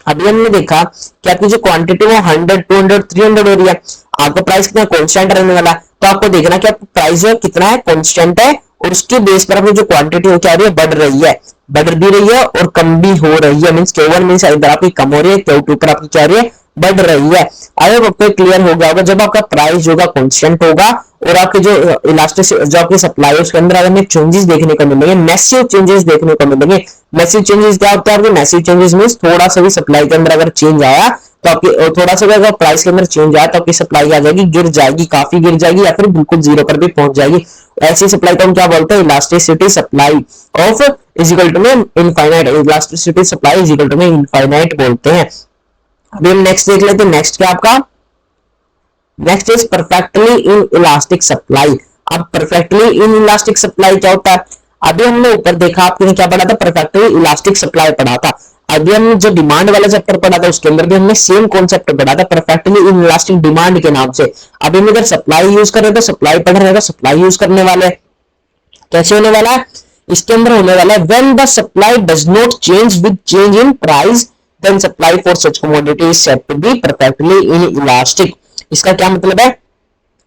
अभी हमने देखा कि आपकी जो क्वांटिटी वो 100 200 300 हो रही है, आपका प्राइस कितना कांस्टेंट रहने वाला, तो आपको देखना कि आपका प्राइस कितना है, कांस्टेंट है, और उसके बेस पर आपकी जो क्वांटिटी हो क्या रही है, बढ़ रही है, बढ़ भी रही है और कम भी हो रही है। मींस Q1 मींस इधर आपकी कम हो रही है, Q2 पर आपकी क्या हो रही है, बढ़ रही है। आई होप आपको क्लियर हो गया होगा। जब आपका प्राइस होगा कांस्टेंट होगा और आपके जो इलास्टिक जो आपकी सप्लाई है उसके अंदर हमें चेंजेस देखने को मिलेंगे, मैसिव चेंजेस देखने को मिलेंगे। मैसिव चेंजेस क्या होता है, मैसिव चेंजेस मींस थोड़ा सा भी सप्लाई के अंदर अगर चेंज आया तो आपकी थोड़ा सा अगर प्राइस के अंदर चेंज आया तो आपकी सप्लाई आ जाएगी, गिर जाएगी, काफी गिर जाएगी या फिर बिल्कुल जीरो पर भी पहुंच जाएगी। ऐसी सप्लाई को हम क्या बोलते हैं, elasticity supply of is equal to में infinite, elasticity supply is equal to में इनफाइनाइट बोलते हैं। अभी हम नेक्स्ट देख लेते हैं, नेक्स्ट क्या आपका, next is perfectly in elastic supply. अब परफेक्टली इन इलास्टिक सप्लाई क्या होता है, अभी हमने ऊपर देखा, आपने क्या पढ़ा था, परफेक्टली इलास्टिक सप्लाई पढ़ा था। अभी हमने जो डिमांड वाला चैप्टर पढ़ा था उसके अंदर भी हमने सेम कॉन्सेप्ट पढ़ा था, परफेक्टली इन इलास्टिक डिमांड के नाम से। अभी हम इधर सप्लाई यूज कर रहे थे, सप्लाई पढ़ रहे थे, सप्लाई यूज करने वाले कैसे होने वाला है, इसके अंदर होने वाला है when the supply does not change with change in price then supply for such commodity is said to be perfectly inelastic. इसका क्या मतलब है,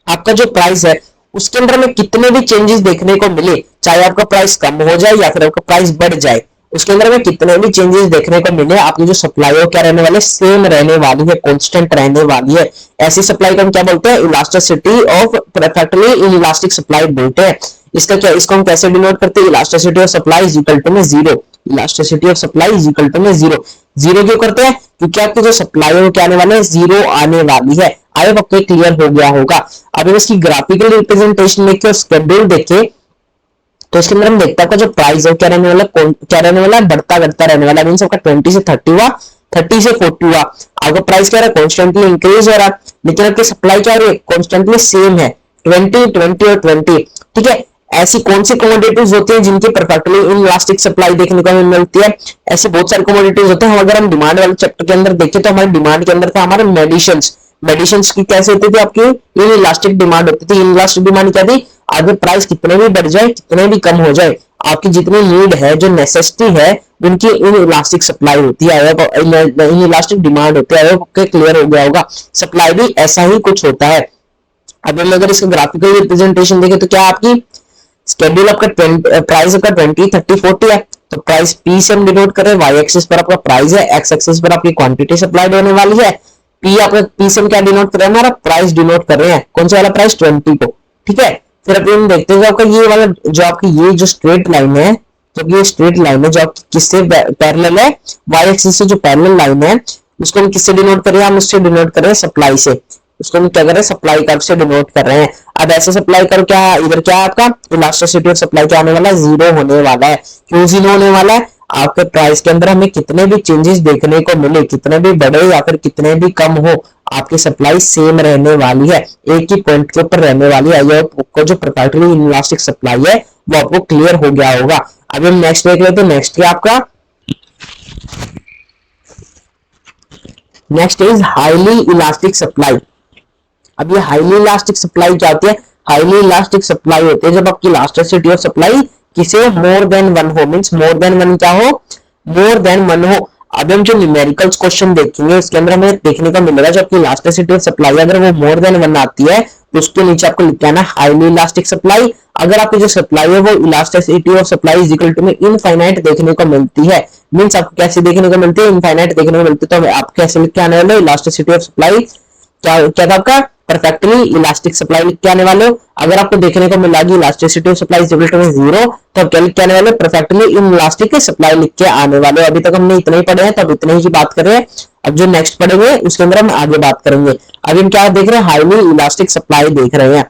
आपका जो प्राइस है उसके अंदर में कितने भी चेंजेस देखने को मिले, चाहे आपका प्राइस कम हो जाए या फिर आपका प्राइस बढ़ जाए, उसके अंदर में कितने भी चेंजेस देखने को मिले, आपकी जो सप्लाई है क्या रहने वाले, सेम रहने वाली है, कांस्टेंट रहने वाली है। ऐसी सप्लाई को हम क्या बोलते हैं, elasticity of perfectly in elastic supply बोलते हैं। इसका क्या, इसको हम कैसे डिनोट करते हैं, elasticity of supply is equal to में zero, elasticity of supply is equal to में जीरो। जीरो क्यों करते हैं, क्योंकि आपकी जो सप्लाई है वो क्या आने वाले है, जीरो आने वाली है। आई होप आपको क्लियर हो गया होगा। अब इसकी ग्राफिकल रिप्रेजेंटेशन देखिए, स्केड्यूल देखिए, तो इसके अंदर हम देखते हैं आपका जो प्राइस है क्या रहने वाला, क्या रहने वाला, बढ़ता घटता रहने वाला, मींस आपका 20 से 30 हुआ, 30 से 40 हुआ, आपका प्राइस क्या रहा है, कॉन्स्टेंटली इंक्रीज हो रहा है, लेकिन आपकी सप्लाई क्या हो रही है, कॉन्स्टेंटली सेम है, 20 20 और 20। ठीक है, ऐसी कौन सी कमोडिटीज होती हैं जिनकी परफेक्टली इन इलास्टिक सप्लाई देखने को मिलती है, ऐसी बहुत सारी कमोडिटीज होते हैं। अगर हम डिमांड वाले चैप्टर के अंदर देखें तो हमारे डिमांड के अंदर था हमारे मेडिसिन्स, मेडिसिन्स की कैसे होती थी, आपकी इन इलास्टिक डिमांड होती थी। इन इलास्टिक डिमांड क्या थी, अगर प्राइस कितने भी बढ़ जाए कितने भी कम हो जाए, आपकी जितनी नीड है, जो नेसेसिटी है, उनकी इन इलास्टिक सप्लाई होती है, इन इलास्टिक डिमांड होती है। ओके, क्लियर हो गया होगा। सप्लाई भी ऐसा ही कुछ होता है। अब हम अगर इसका ग्राफिकल रिप्रेजेंटेशन देखें तो क्या आपकी स्केड्यूल आपका प्राइस आपका 20 30 40 है, तो प्राइस पी से हम डिनोट कर रहे हैं, वाई एक्सिस पर आपका प्राइस है, एक्स एक्सिस पर आपकी क्वांटिटी सप्लाइड होने वाली है। पी आपका, पी से हम क्या डिनोट कर रहे हैं, हमारा प्राइस डिनोट कर रहे हैं, कौन सा वाला प्राइस, 20 को। ठीक है, फिर अभी हम देखते हैं आपका ये वाला जो आपकी ये जो स्ट्रेट लाइन है, तो ये स्ट्रेट लाइन है जो आपकी किससे पैरेलल है, वाई एक्सिस से जो पैरेलल लाइन है उसको हम किससे डिनोट कर रहे हैं, हम उससे डिनोट कर रहे हैं सप्लाई से, उसको हम क्या कर रहे हैं, सप्लाई कर्व से डिनोट कर रहे हैं। अब ऐसे सप्लाई कर्व क्या, इधर क्या आपका इलास्टिसिटी ऑफ सप्लाई क्या होने वाला है, जीरो होने वाला है। क्यों जीरो होने वाला है, आपके प्राइस के अंदर हमें कितने भी चेंजेस देखने को मिले, कितने भी बढ़े या फिर कितने भी कम हो, आपकी सप्लाई सेम रहने वाली है, एक ही पॉइंट के ऊपर रहने वाली है। ये आपको जो परफेक्टली इलास्टिक सप्लाई है वो आपको क्लियर हो गया होगा। अभी हम नेक्स्ट देख लेते हैं, नेक्स्ट क्या आपका, next is highly elastic supply. अब ये हाईली इलास्टिक सप्लाई क्या होती है, हाईली इलास्टिक सप्लाई होती है जब आपकी इलास्टिसिटी ऑफ सप्लाई किसे मोर देन वन हो, मींस मोर देन वन क्या हो, मोर देन वन हो। अब हम जो न्यूमेरिकल्स क्वेश्चन देखेंगे उसके अंदर हमें देखने को मिलेगा जो आपकी इलास्टिसिटी ऑफ सप्लाई अगर वो मोर देन वन आती है तो उसके नीचे आपको लिख के आना हाईली इलास्टिक सप्लाई। अगर आपकी जो सप्लाई है वो elasticity of supply is equal to में इनफाइनाइट देखने को मिलती है, मींस आपको कैसे देखने को मिलती है, इनफाइनाइट देखने को मिलती है, तो आप कैसे लिख के आने वाले, इलास्टिसिटी ऑफ सप्लाई क्या क्या था आपका, परफेक्टली इलास्टिक सप्लाई लिख के आने वाले हो। अगर आपको देखने को मिला कि elasticity of supply is equal to zero, तो आप क्या लिख के आने वाले, परफेक्टली इन इलास्टिक सप्लाई लिख के आने वाले हो। अभी तक हमने इतने ही पढ़े हैं, तो अब इतने ही की बात कर रहे हैं। अब जो नेक्स्ट पढ़ेंगे उसके अंदर हम आगे बात करेंगे। अभी हम क्या देख रहे हैं, हाईली इलास्टिक सप्लाई देख रहे हैं।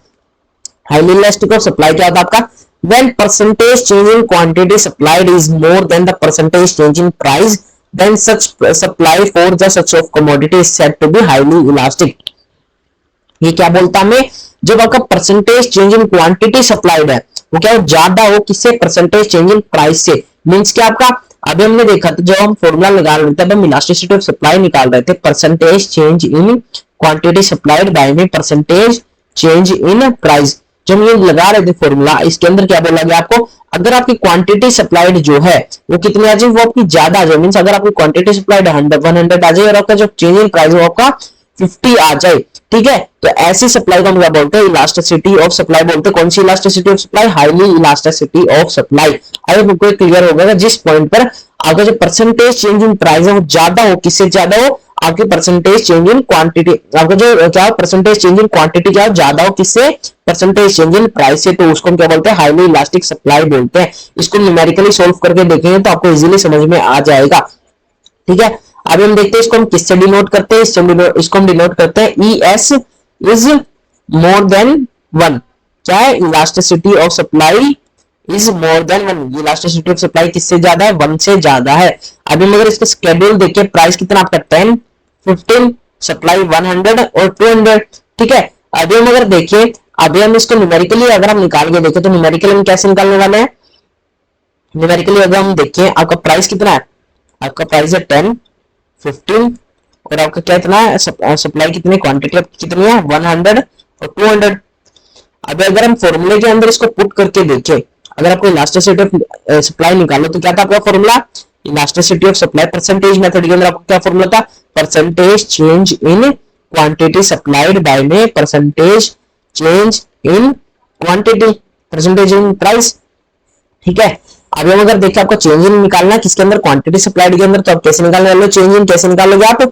हाईली इलास्टिक ऑफ सप्लाई क्या होता है आपका, when percentage change in quantity supplied is more than the percentage change in price then such supply for the such of commodity is said to be highly elastic। ये क्या बोलता हमें, जब आपका percentage change in quantity supplied है वो क्या ज्यादा हो किससे, परसेंटेज चेंज इन प्राइस से। मींस क्या आपका, अभी हमने देखा था जब हम फॉर्मूला लगा रहे थे, हम इलास्टिसिटी ऑफ सप्लाई निकाल रहे थे, percentage change in quantity supplied by में परसेंटेज चेंज इन प्राइस। जब ये लगा रहे थे फॉर्मूला, इसके अंदर क्या बोला गया आपको, अगर आपकी क्वांटिटी सप्लाइड जो है वो कितनी आ जाए, वो आपकी ज्यादा आ जाए, मींस अगर आपकी क्वांटिटी सप्लाइड 100 आ जाए और आपका जो चेंज इन प्राइस वो आपका 50 आ जाए, ठीक है, तो ऐसी सप्लाई को हम क्या बोलते हैं, इलास्टिसिटी ऑफ सप्लाई बोलते हैं। कौन सी elasticity of supply, highly elasticity of supply. अगर बिल्कुल क्लियर हो गया, जिस पॉइंट पर आपका जो परसेंटेज चेंज इन प्राइस है वो ज्यादा हो, किससे ज्यादा हो, आपकी परसेंटेज चेंज इन क्वांटिटी, आपका जो क्या परसेंटेज चेंज इन क्वांटिटी क्या ज्यादा हो, किससे, परसेंटेज चेंज इन प्राइस से, तो उसको हम क्या बोलते हैं, हाईली इलास्टिक सप्लाई बोलते हैं। इसको न्यूमेरिकली सोल्व करके देखेंगे तो आपको इजीली समझ में आ जाएगा। ठीक है, अभी हम देखते हैं इसको हम किससे डिनोट करते हैं, इसको हम डिनोट करते हैं E S is more than one. क्या है, elasticity of supply is more than one. Elasticity of supply किससे ज्यादा है, वन से ज्यादा है। अभी हम अगर इसका स्केड्यूल देखें, प्राइस कितना आपका 10, 15, सप्लाई 100 और 200, ठीक है। अभी हम अगर देखें, अभी हम इसको न्यूमेरिकली अगर हम निकाल के देखें तो न्यूमेरिकली हम कैसे निकालने वाले हैं, न्यूमेरिकली अगर हम देखें आपका प्राइस कितना है, आपका प्राइस है 10, 15 और आपका क्या इतना है, सप्लाई कितनी, क्वांटिटी कितनी है 100 और 200। अब अगर हम फॉर्मूले के अंदर इसको पुट करके देखें, अगर आपको इलास्टिसिटी ऑफ सप्लाई निकालो तो क्या था आपका formula, elasticity of supply percentage method के अंदर आपको क्या फॉर्मूला था, percentage change in quantity supplied by में percentage change in quantity percentage in price, ठीक है। अभी हम अगर देखें आपको चेंज इन निकालना है किसके अंदर, क्वांटिटी सप्लाइड के अंदर, तो आप कैसे निकालने वाले हो चेंज इन, कैसे निकालोगे आप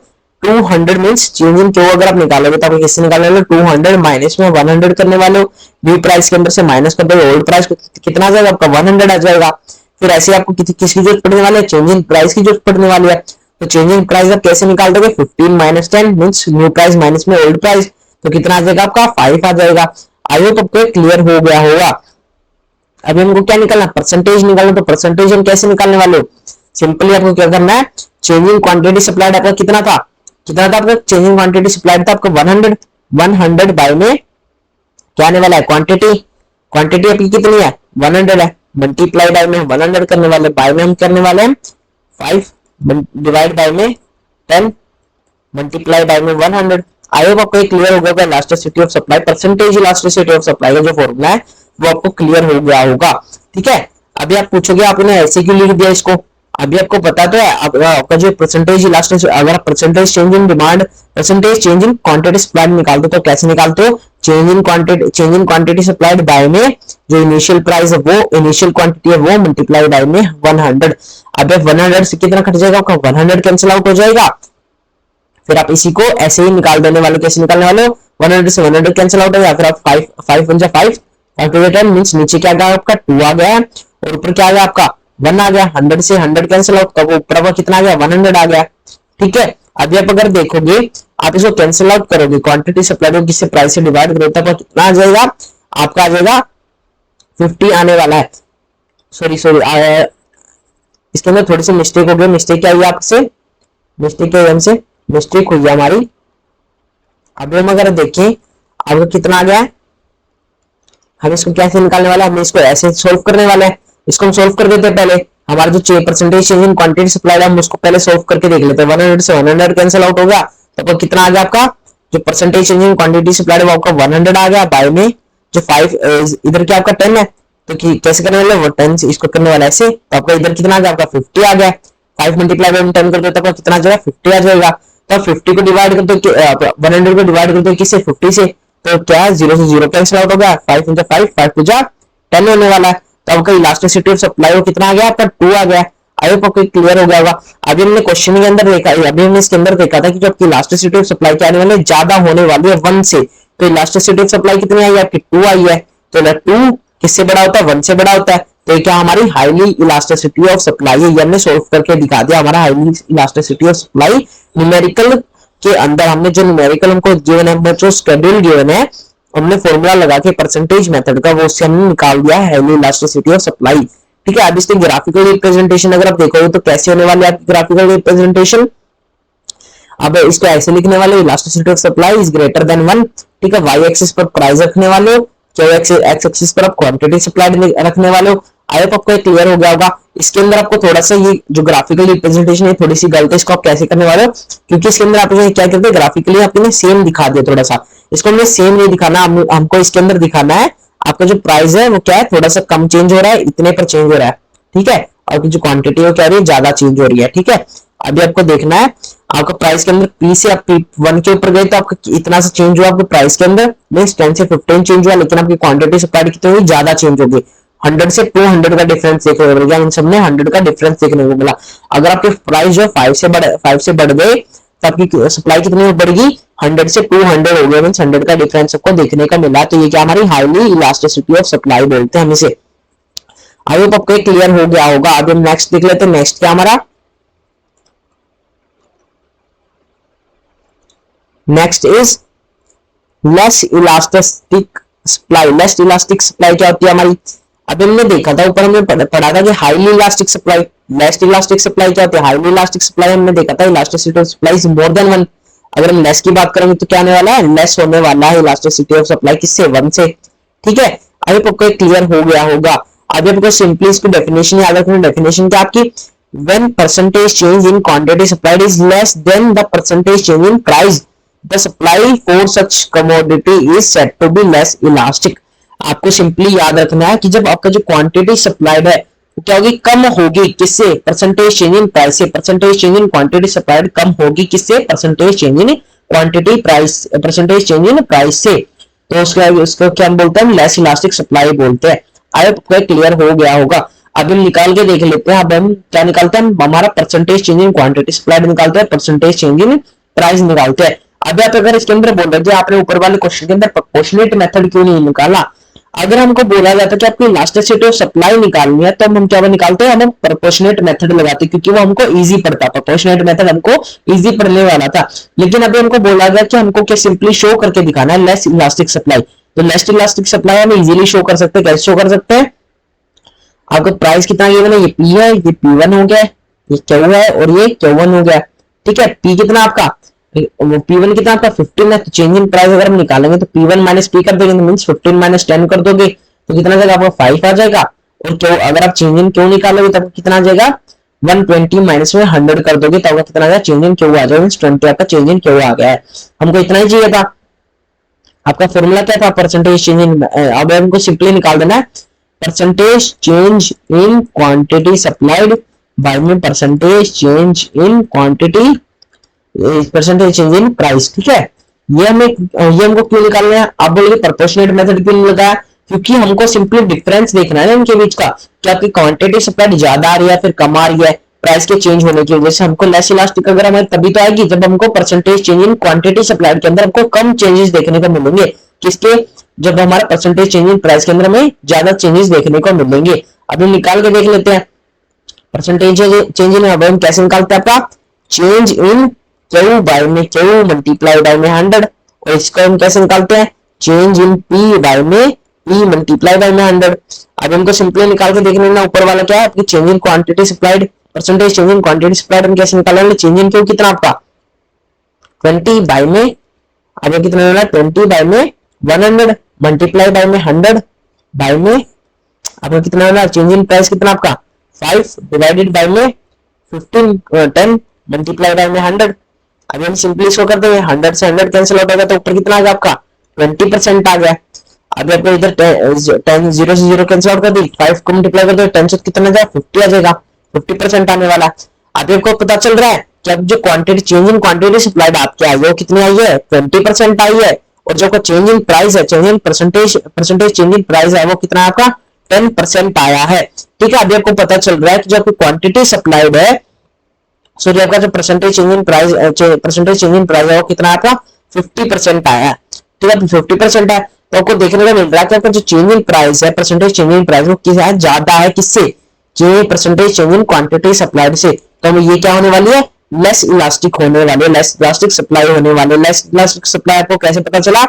200 मींस चेंज इन क्यों अगर आप निकालोगे तो आपको किससे निकालने वाले हो, 200 माइनस में 100 करने वाले हो, न्यू प्राइस के अंदर से माइनस कर दो, ओल्ड प्राइस कितना आ जाएगा आपका 100 आ जाएगा। फिर ऐसे आपको किसकी जरूरत पड़ने वाली है, चेंज इन प्राइस की जरूरत पड़ने वाली है। तो चेंज इन प्राइस आप कैसे निकाल दोगे, 15 minus 10 means new price minus में ओल्ड प्राइस, तो कितना आ जाएगा आपका 5 आ जाएगा। आई होप आपको क्लियर हो गया होगा। अभी हमको क्या निकालना, परसेंटेज निकालना, तो परसेंटेज हम कैसे निकालने वाले हो, सिंपली आपको क्या करना है, चेंजिंग क्वांटिटी सप्लाइड आपका कितना था, आपका चेंजिंग क्वांटिटी सप्लाइड था आपका 100, 100 बाय में क्या आने वाला है, क्वांटिटी, क्वांटिटी आपकी कितनी है 100 है, मल्टीप्लाई बाय में 100 करने वाले, बाय में हम करने वाले हैं 5, डिवाइड बाय में 10, मल्टीप्लाई बाय में 100। आई होप आपको क्लियर हो गया elasticity of supply, percentage elasticity of supply का जो फॉर्मूला है वो आपको क्लियर हो गया होगा, ठीक है। अभी आप पूछोगे आपने ऐसे क्यों लिख दिया इसको, अभी आपको पता तो है आपका जो परसेंटेज इलास्टिसिटी, अगर percentage change in demand, percentage change in quantity supplied निकालते तो कैसे निकालते हो, change in quantity supplied by में जो इनिशियल प्राइस है वो, इनिशियल क्वांटिटी है वो मल्टीप्लाई बाय में 100। अब 100 से कितना कट जाएगा आपका 100 कैंसिल आउट हो जाएगा, फिर आप इसी को ऐसे ही निकाल देने वाले, कैसे निकालने वाले हो 100 से 100 कैंसिल आउट हो गया, फिर आप 5 1 5 10 मींस नीचे क्या आ गया आपका 2 आ गया और ऊपर क्या आ गया आपका 1 आ गया, 100 से 100 कैंसिल आउट, तब ऊपर आपका कितना आ गया 100 आ गया, ठीक है। अभी आप अगर देखोगे आप इसको कैंसिल आउट करोगे, क्वांटिटी सप्लाइड को किससे प्राइस से डिवाइड करोगे तब कितना आ जाएगा आपका, आ जाएगा 50 आने वाला है। सॉरी इसके अंदर थोड़ी सी मिस्टेक हो गई, मिस्टेक क्या हुई आपसे, मिस्टेक क्या हुई हमसे, मिस्टेक हुई हमारी। अभी हम अगर देखें आपको कितना आ गया है, हम इसको कैसे निकालने वाले हैं, हम इसको ऐसे सोल्व करने वाले हैं, इसको हम सोल्व कर देते हैं पहले, हमारा जो percentage change in quantity supplied है हम उसको पहले सोल्व करके देख लेते हैं, 100 से 100 कैंसिल आउट हो गया, तो कितना आ गया आपका, जो percentage change in quantity supplied है वो आपका 100 आ गया, बाय में जो 5 इधर क्या आपका 10 है, तो कैसे करने वाले वो 10 से इसको करने वाला ऐसे, तो आपका इधर कितना आ गया आपका 50 आ गया, 5 मल्टीप्लाई बाय 10 कर दो तो कितना आ जाएगा 50 आ जाएगा। तो 50 को डिवाइड कर दो 100 को डिवाइड कर दो किससे 50 से, तो क्या है 0 से 0 कैंसिल आउट हो गया, 5 into 5 5 to 10 होने वाला है, तो आपका इलास्टिसिटी ऑफ सप्लाई वो कितना आ गया आपका 2 आ गया। आई होप आपको क्लियर हो गया होगा। अभी हमने क्वेश्चन के अंदर देखा, अभी हमने इसके अंदर देखा था कि जो आपकी इलास्टिसिटी ऑफ सप्लाई क्या आने वाली है, ज्यादा होने वाली है 1 से, तो इलास्टिसिटी ऑफ सप्लाई कितनी आई है आपकी 2 आई है, तो 2 किससे बड़ा होता है 1 से बड़ा होता है, तो क्या हमारी हाईली इलास्टिसिटी ऑफ सप्लाई है, ये हमने सोल्व करके दिखा दिया, हमारा highly elasticity of supply numerical के अंदर हमने जो न्यूमेरिकल हमको गिवन है, जो शेड्यूल गिवन है हमने फॉर्मूला लगा के परसेंटेज मेथड का वो उससे हमने निकाल दिया है हाईली इलास्टिसिटी ऑफ सप्लाई, ठीक है। अब इसके ग्राफिकल रिप्रेजेंटेशन अगर आप देखोगे तो कैसे होने वाली है आपकी ग्राफिकल रिप्रेजेंटेशन, अब इसको ऐसे लिखने वाले elasticity of supply is greater than 1, ठीक है, वाई एक्सिस पर प्राइस रखने वाले हो, एक्स एक्सिस पर आप क्वांटिटी सप्लाइड रखने वाले हो। आई होप आपको क्लियर हो गया होगा। इसके अंदर आपको थोड़ा सा ये जो ग्राफिकल रिप्रेजेंटेशन है थोड़ी सी गलत है, इसको आप कैसे करने वाले हो, क्योंकि इसके अंदर आप क्या करते हैं ग्राफिकली आपने सेम दिखा दिया, थोड़ा सा इसको हमने सेम नहीं दिखाना, हमको इसके अंदर दिखाना है आपका जो प्राइस है वो क्या है थोड़ा सा कम चेंज हो रहा है, इतने पर चेंज हो रहा है, ठीक है, और जो क्वांटिटी है क्या रही है ज्यादा चेंज हो रही है, ठीक है। अभी आपको देखना है आपका प्राइस के अंदर पी से आप P1 के ऊपर गए तो आपका इतना सा चेंज हुआ आपके प्राइस के अंदर, मींस 10 से 15 चेंज हुआ, लेकिन आपकी क्वांटिटी सप्लाई कितनी हुई ज्यादा चेंज होगी, 100 से 200 का डिफरेंस देखने को मिल गया, इन सब में 100 का डिफरेंस देखने को मिला। अगर आपके प्राइस जो 5 से बढ़ गए तो आपकी सप्लाई कितनी बढ़ेगी 100 से 200 हो गया, मींस 100 का डिफरेंस आपको देखने का मिला, तो ये क्या हमारी हाईली इलास्टिसिटी ऑफ सप्लाई बोलते हैं हम इसे। आई होप आपको क्लियर हो गया होगा। अब हम नेक्स्ट देख लेते हैं, नेक्स्ट क्या हमारा next is less elastic supply. Less elastic supply क्या होती है हमारी? अभी हमने देखा था, ऊपर हमने पढ़ा था कि highly elastic supply. Less elastic supply क्या होती है? हाईली इलास्टिक सप्लाई हमने देखा था elasticity of supply is more than 1। अगर हम लेस की बात करेंगे तो क्या आने वाला है? लेस होने वाला है इलास्टिसिटी ऑफ सप्लाई किससे? 1 से। ठीक है, अभी आपको क्लियर हो गया होगा। अभी आपको सिंपली इसकी डेफिनेशन याद रखना। डेफिनेशन क्या आपकी? when percentage change in quantity supplied is less than the percentage change in price, the supply for such commodity is said to be less elastic। आपको सिंपली याद रखना है कि जब आपका जो क्वांटिटी सप्लाइड है वो क्या होगी? कम होगी किससे? परसेंटेज चेंज इन प्राइस से। Percentage change in quantity supplied कम होगी किससे? Percentage change in quantity price, percentage change in price से। तो उसको क्या बोलते हैं? लेस इलास्टिक सप्लाई बोलते हैं। आई होप क्लियर हो गया होगा। अब हम निकाल के देख लेते हैं। अब हम क्या निकालते हैं? हमारा percentage change in quantity supplied निकालते हैं, परसेंटेज चेंज इन प्राइस निकालते हैं। अब आप अगर इसके अंदर बोल रहे थे आपने ऊपर वाले क्वेश्चन के अंदर प्रोपोर्शनेट मेथड क्यों नहीं निकाला? अगर हमको बोला जाता कि आपकी इलास्टिसिटी ऑफ सप्लाई निकालनी है तो हम क्या निकालते हैं? हम प्रोपोर्शनेट मेथड लगाते, क्योंकि वो हमको इजी पड़ता। प्रोपोर्शनेट मेथड हमको इजी पड़ने वाला था। लेकिन अभी हमको बोला गया कि हमको क्या सिंपली शो करके दिखाना है लेस इलास्टिक सप्लाई। तो लेस इलास्टिक सप्लाई हम इजीली शो कर सकते हैं। कैसे शो कर सकते हैं? आपको प्राइस कितना गिवन है? ये पी है, ये P1 हो गया, ये Q है और ये Q1 हो गया। ठीक है, P कितना आपका? P1 कितना आपका? 15 है। तो चेंज इन प्राइस अगर हम निकालेंगे तो P1 माइनस P कर देंगे तो मींस 15 माइनस 10 कर दोगे तो कितना जाएगा? आपका 5 आ जाएगा। और Q अगर आप चेंज इन Q निकालोगे तब कितना आ जाएगा? 120 माइनस में 100 कर दोगे तब कितना आ जाएगा? चेंज इन Q आ जाएगा। मींस 20 आपका चेंज इन Q आ गया है। हमको इतना ही चाहिए था। आपका फॉर्मूला क्या था? परसेंटेज चेंज इन। अब हमको सिंपली निकाल देना है percentage change in quantity supplied by में percentage change in quantity, percentage change in price। ठीक है, ये हमको क्यों निकालना है? आप बोलोगे प्रोपोर्शनेट मेथड क्यों नहीं लगाया? क्योंकि हमको सिंपली डिफरेंस देखना है इनके बीच का, कि आपकी क्वांटिटी सप्लाइड ज्यादा आ रही है फिर कम आ रही है प्राइस के चेंज होने की वजह से। हमको लेस इलास्टिक अगर हमारी तभी तो आएगी जब हमको percentage change in quantity supplied के अंदर हमको कम चेंजेस देखने को मिलेंगे। किसके? जब हमारा परसेंटेज चेंज इन प्राइस के अंदर हमें ज्यादा चेंजेस देखने को मिलेंगे। अभी निकाल के देख लेते हैं परसेंटेज चेंज इन। अब हम कैसे निकालते हैं? आपका चेंज इन Q बाय में Q मल्टीप्लाई बाय में 100। और इसको हम कैसे निकालते हैं? चेंज इन P बाय में P मल्टीप्लाई बाय में 100। अब हमको सिंपली निकाल के देख लेना ऊपर वाला क्या है? आपकी change in quantity supplied, percentage change in quantity supplied हम कैसे निकालेंगे? चेंज इन Q कितना आपका? 20 बाय में, अब कितना होना है? 20 बाय में 100 मल्टीप्लाई बाय में 100 बाय में आपका कितना होना? चेंज इन प्राइस कितना आपका? 5 डिवाइडेड बाय में 15 10 मल्टीप्लाई बाय में 100। अभी हम सिंपली इसको कर देंगे, 100 से 100 कैंसिल आउट होगा तो ऊपर कितना आ गया आपका? 20% आ गया। अभी आपको इधर 10 0 से 0 कैंसिल आउट कर दी, 5 को मल्टीप्लाई कर दो 10 से कितना जाएगा? 50 आ जाएगा। 50% आने वाला। अभी आपको पता चल रहा है कि अब जो quantity change in quantity supplied आपकी आई है वो कितनी आई है? 20% आई है। और जो चेंज इन प्राइस है, change in percentage change in price है वो कितना आपका? 10% आया है। ठीक है, अभी आपको पता चल रहा है कि जो आपकी क्वांटिटी सप्लाइड है, सॉरी आपका जो परसेंटेज चेंज इन प्राइस है वो कितना आपका? 50% आया है। ठीक है, 50% है तो आपको देखने को मिल रहा है कि आपका जो चेंज इन प्राइस है, परसेंटेज चेंज इन प्राइस वो कितना ज्यादा है? किससे? Percentage change in quantity supplied से। तो ये क्या होने वाली है? लेस इलास्टिक होने वाले, लेस इलास्टिक सप्लाई होने वाले। लेस इलास्टिक सप्लाई आपको कैसे पता चला?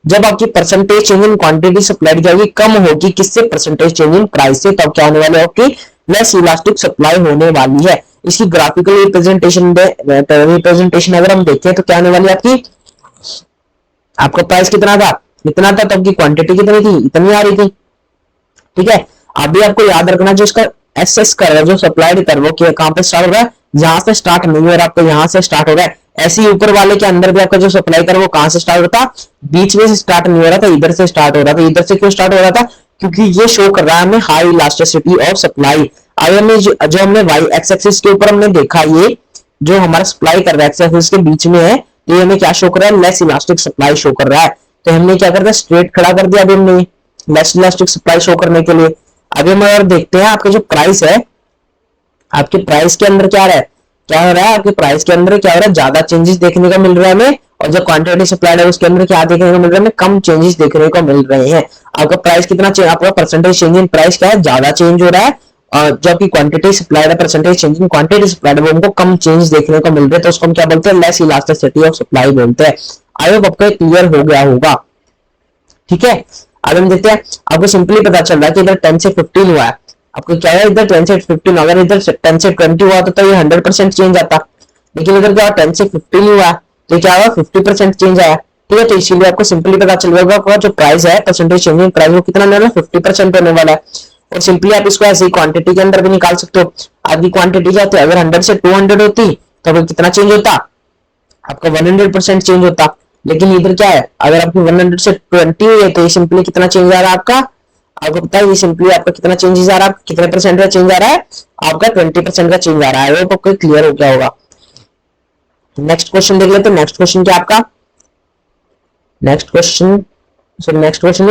जब आपकी percentage change in quantity supplied क्या होगी? कम होगी। किससे? परसेंटेज चेंज इन प्राइस से। तब क्या होने वाले? आपकी लेस इलास्टिक सप्लाई होने वाली है। इसकी ग्राफिकल रिप्रेजेंटेशन अगर हम देखें तो क्या होने वाली है आपकी? आपका प्राइस कितना था? इतना था, तो आपकी क्वांटिटी कितनी थी? इतनी आ रही थी। ठीक है, अभी आपको याद रखना जो इसका एसएस कर्व, जो सप्लाइड कर्व कहां पे स्टार्ट हो रहा है? जहां से स्टार्ट नहीं हो रहा आपको यहां से स्टार्ट हो रहा है। ऐसे ही ऊपर वाले के अंदर भी आपका जो सप्लाई कर्व वो कहां से स्टार्ट होता? बीच में से स्टार्ट नहीं हो रहा था, इधर से स्टार्ट हो रहा था। इधर से क्यों स्टार्ट हो रहा था? क्योंकि ये शो कर रहा है हमें हाई इलास्टिसिटी ऑफ सप्लाई। अब हमने जो हमने वाई एक्स एक्सिस के ऊपर हमने देखा, ये जो हमारा सप्लाई कर रहा है एक्स एक्सिस के बीच में है, तो ये हमें क्या शो कर रहा है? लेस इलास्टिक सप्लाई शो कर रहा है। तो हमने क्या कर दिया? स्ट्रेट खड़ा कर दिया अभी हमने लेस इलास्टिक सप्लाई शो करने के लिए। अभी हम अगर देखते हैं आपका जो प्राइस है, आपके प्राइस के अंदर क्या हो रहा है? आपके प्राइस के अंदर क्या हो रहा है? ज्यादा चेंजेस देखने को मिल रहा है हमें। और जो क्वांटिटी सप्लाइड है उसके अंदर क्या देखने को मिल रहा है? कम चेंजेस देखने को मिल रहे हैं। आपका प्राइस कितना? आपका परसेंटेज चेंज इन प्राइस क्या है? ज्यादा चेंज हो रहा है। जो आपकी क्वांटिटी सप्लाइड है, percentage change in quantity supplied है, उनको कम चेंज देखने को मिल रहे हैं, तो उसको हम क्या बोलते हैं, लेस इलास्टिसिटी ऑफ सप्लाई बोलते हैं। आई होप आपको क्लियर हो गया होगा। ठीक है, अब हम देखते हैं, आपको सिंपली पता चल रहा है कि इधर 10 से 15 हुआ है, आपको क्या है इधर 10 से 15, अगर इधर 10 से 20 हुआ तो ये 100% चेंज आता, लेकिन इधर क्या 10 से 15 हुआ तो क्या हुआ 50% चेंज आया। ठीक है, तो इसीलिए आपको सिंपली पता चल जाएगा जो प्राइस है, परसेंटेज चेंज इन प्राइस, वो कितना होने वाला है, 50% होने वाला है। और सिंपली आप इसको ऐसे ही क्वांटिटी के अंदर भी निकाल सकते हो। आपकी क्वांटिटी क्या होती है, अगर 100 से 200 होती तो कितना चेंज होता, आपका 100% चेंज होता। लेकिन इधर क्या है, अगर आपकी 100 से 20 हुई है तो ये सिंपली कितना चेंज आ रहा है आपका, आपको पता है ये सिंपली आपका कितना चेंजेस आ रहा है, कितने परसेंट का चेंज आ रहा है, आपका 20% का चेंज आ रहा है। वो आपको क्लियर हो गया होगा। नेक्स्ट क्वेश्चन देख लेते हैं। नेक्स्ट क्वेश्चन क्या आपका, नेक्स्ट क्वेश्चन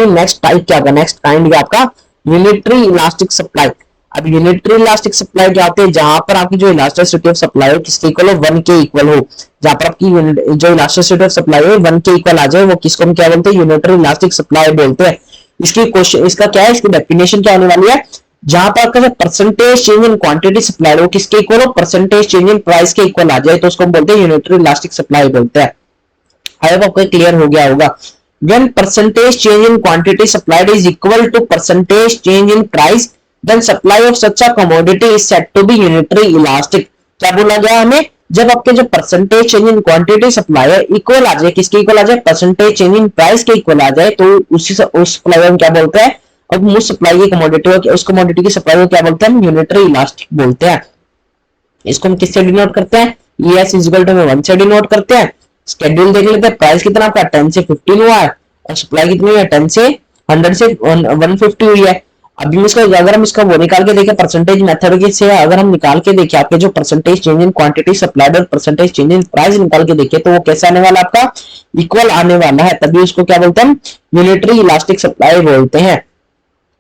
नेक्स्ट टाइप क्या होगा, नेक्स्ट काइंड क्या आपका, यूनिटरी इलास्टिक सप्लाई। अब यूनिटरी इलास्टिक सप्लाई क्या होते हैं, जहां पर आपकी जो इलास्टिसिटी ऑफ सप्लाई हो किसके इक्वल हो, 1 के इक्वल हो, जहां पर आपकी जो इलास्टिसिटी ऑफ सप्लाई है 1 के इक्वल आ जाए, वो किसको हम क्या बोलते हैं, यूनिटरी इलास्टिक सप्लाई बोलते हैं। इसकी क्वेश्चन, इसका क्या है, इसकी डेफिनेशन क्या होने वाली है, जहां पर आपका percentage change in quantity supply हो किसके इक्वल हो, परसेंटेज चेंज इन प्राइस के इक्वल आ जाए, तो उसको हम बोलते हैं यूनिटरी इलास्टिक सप्लाई बोलते हैं। आई होप आपको क्लियर हो गया होगा। When percentage change in quantity supplied is equal to percentage change in price, then supply of such a commodity is said to be unitary elastic। क्या बोला गया हमें, जब आपके जो percentage change in quantity supply है इक्वल आ जाए, किसके इक्वल आ जाए, परसेंटेज चेंज इन प्राइस के इक्वल आ जाए, तो उस सप्लाई को क्या बोलते हैं, अब उस सप्लाई की कमोडिटी, उस कमोडिटी की सप्लाई को क्या बोलते हैं, यूनिटरी इलास्टिक बोलते हैं। इसको हम किससे डिनोट करते हैं, ES इज इक्वल टू 1 से डिनोट करते हैं। शेड्यूल देख लेते हैं, प्राइस कितना आपका 10 से 15 हुआ है और सप्लाई कितनी है 10 से 100 से 150 हुई है। अभी इसका अगर हम इसका वो निकाल के देखें परसेंटेज मेथड से, अगर हम निकाल के देखें आपके जो percentage change in quantity supplied और परसेंटेज चेंज इन प्राइस निकाल के देखें, तो वो कैसा आने वाला आपका, इक्वल आने वाला है, तभी उसको क्या बोलते हैं, यूनिटरी इलास्टिक सप्लाई बोलते हैं।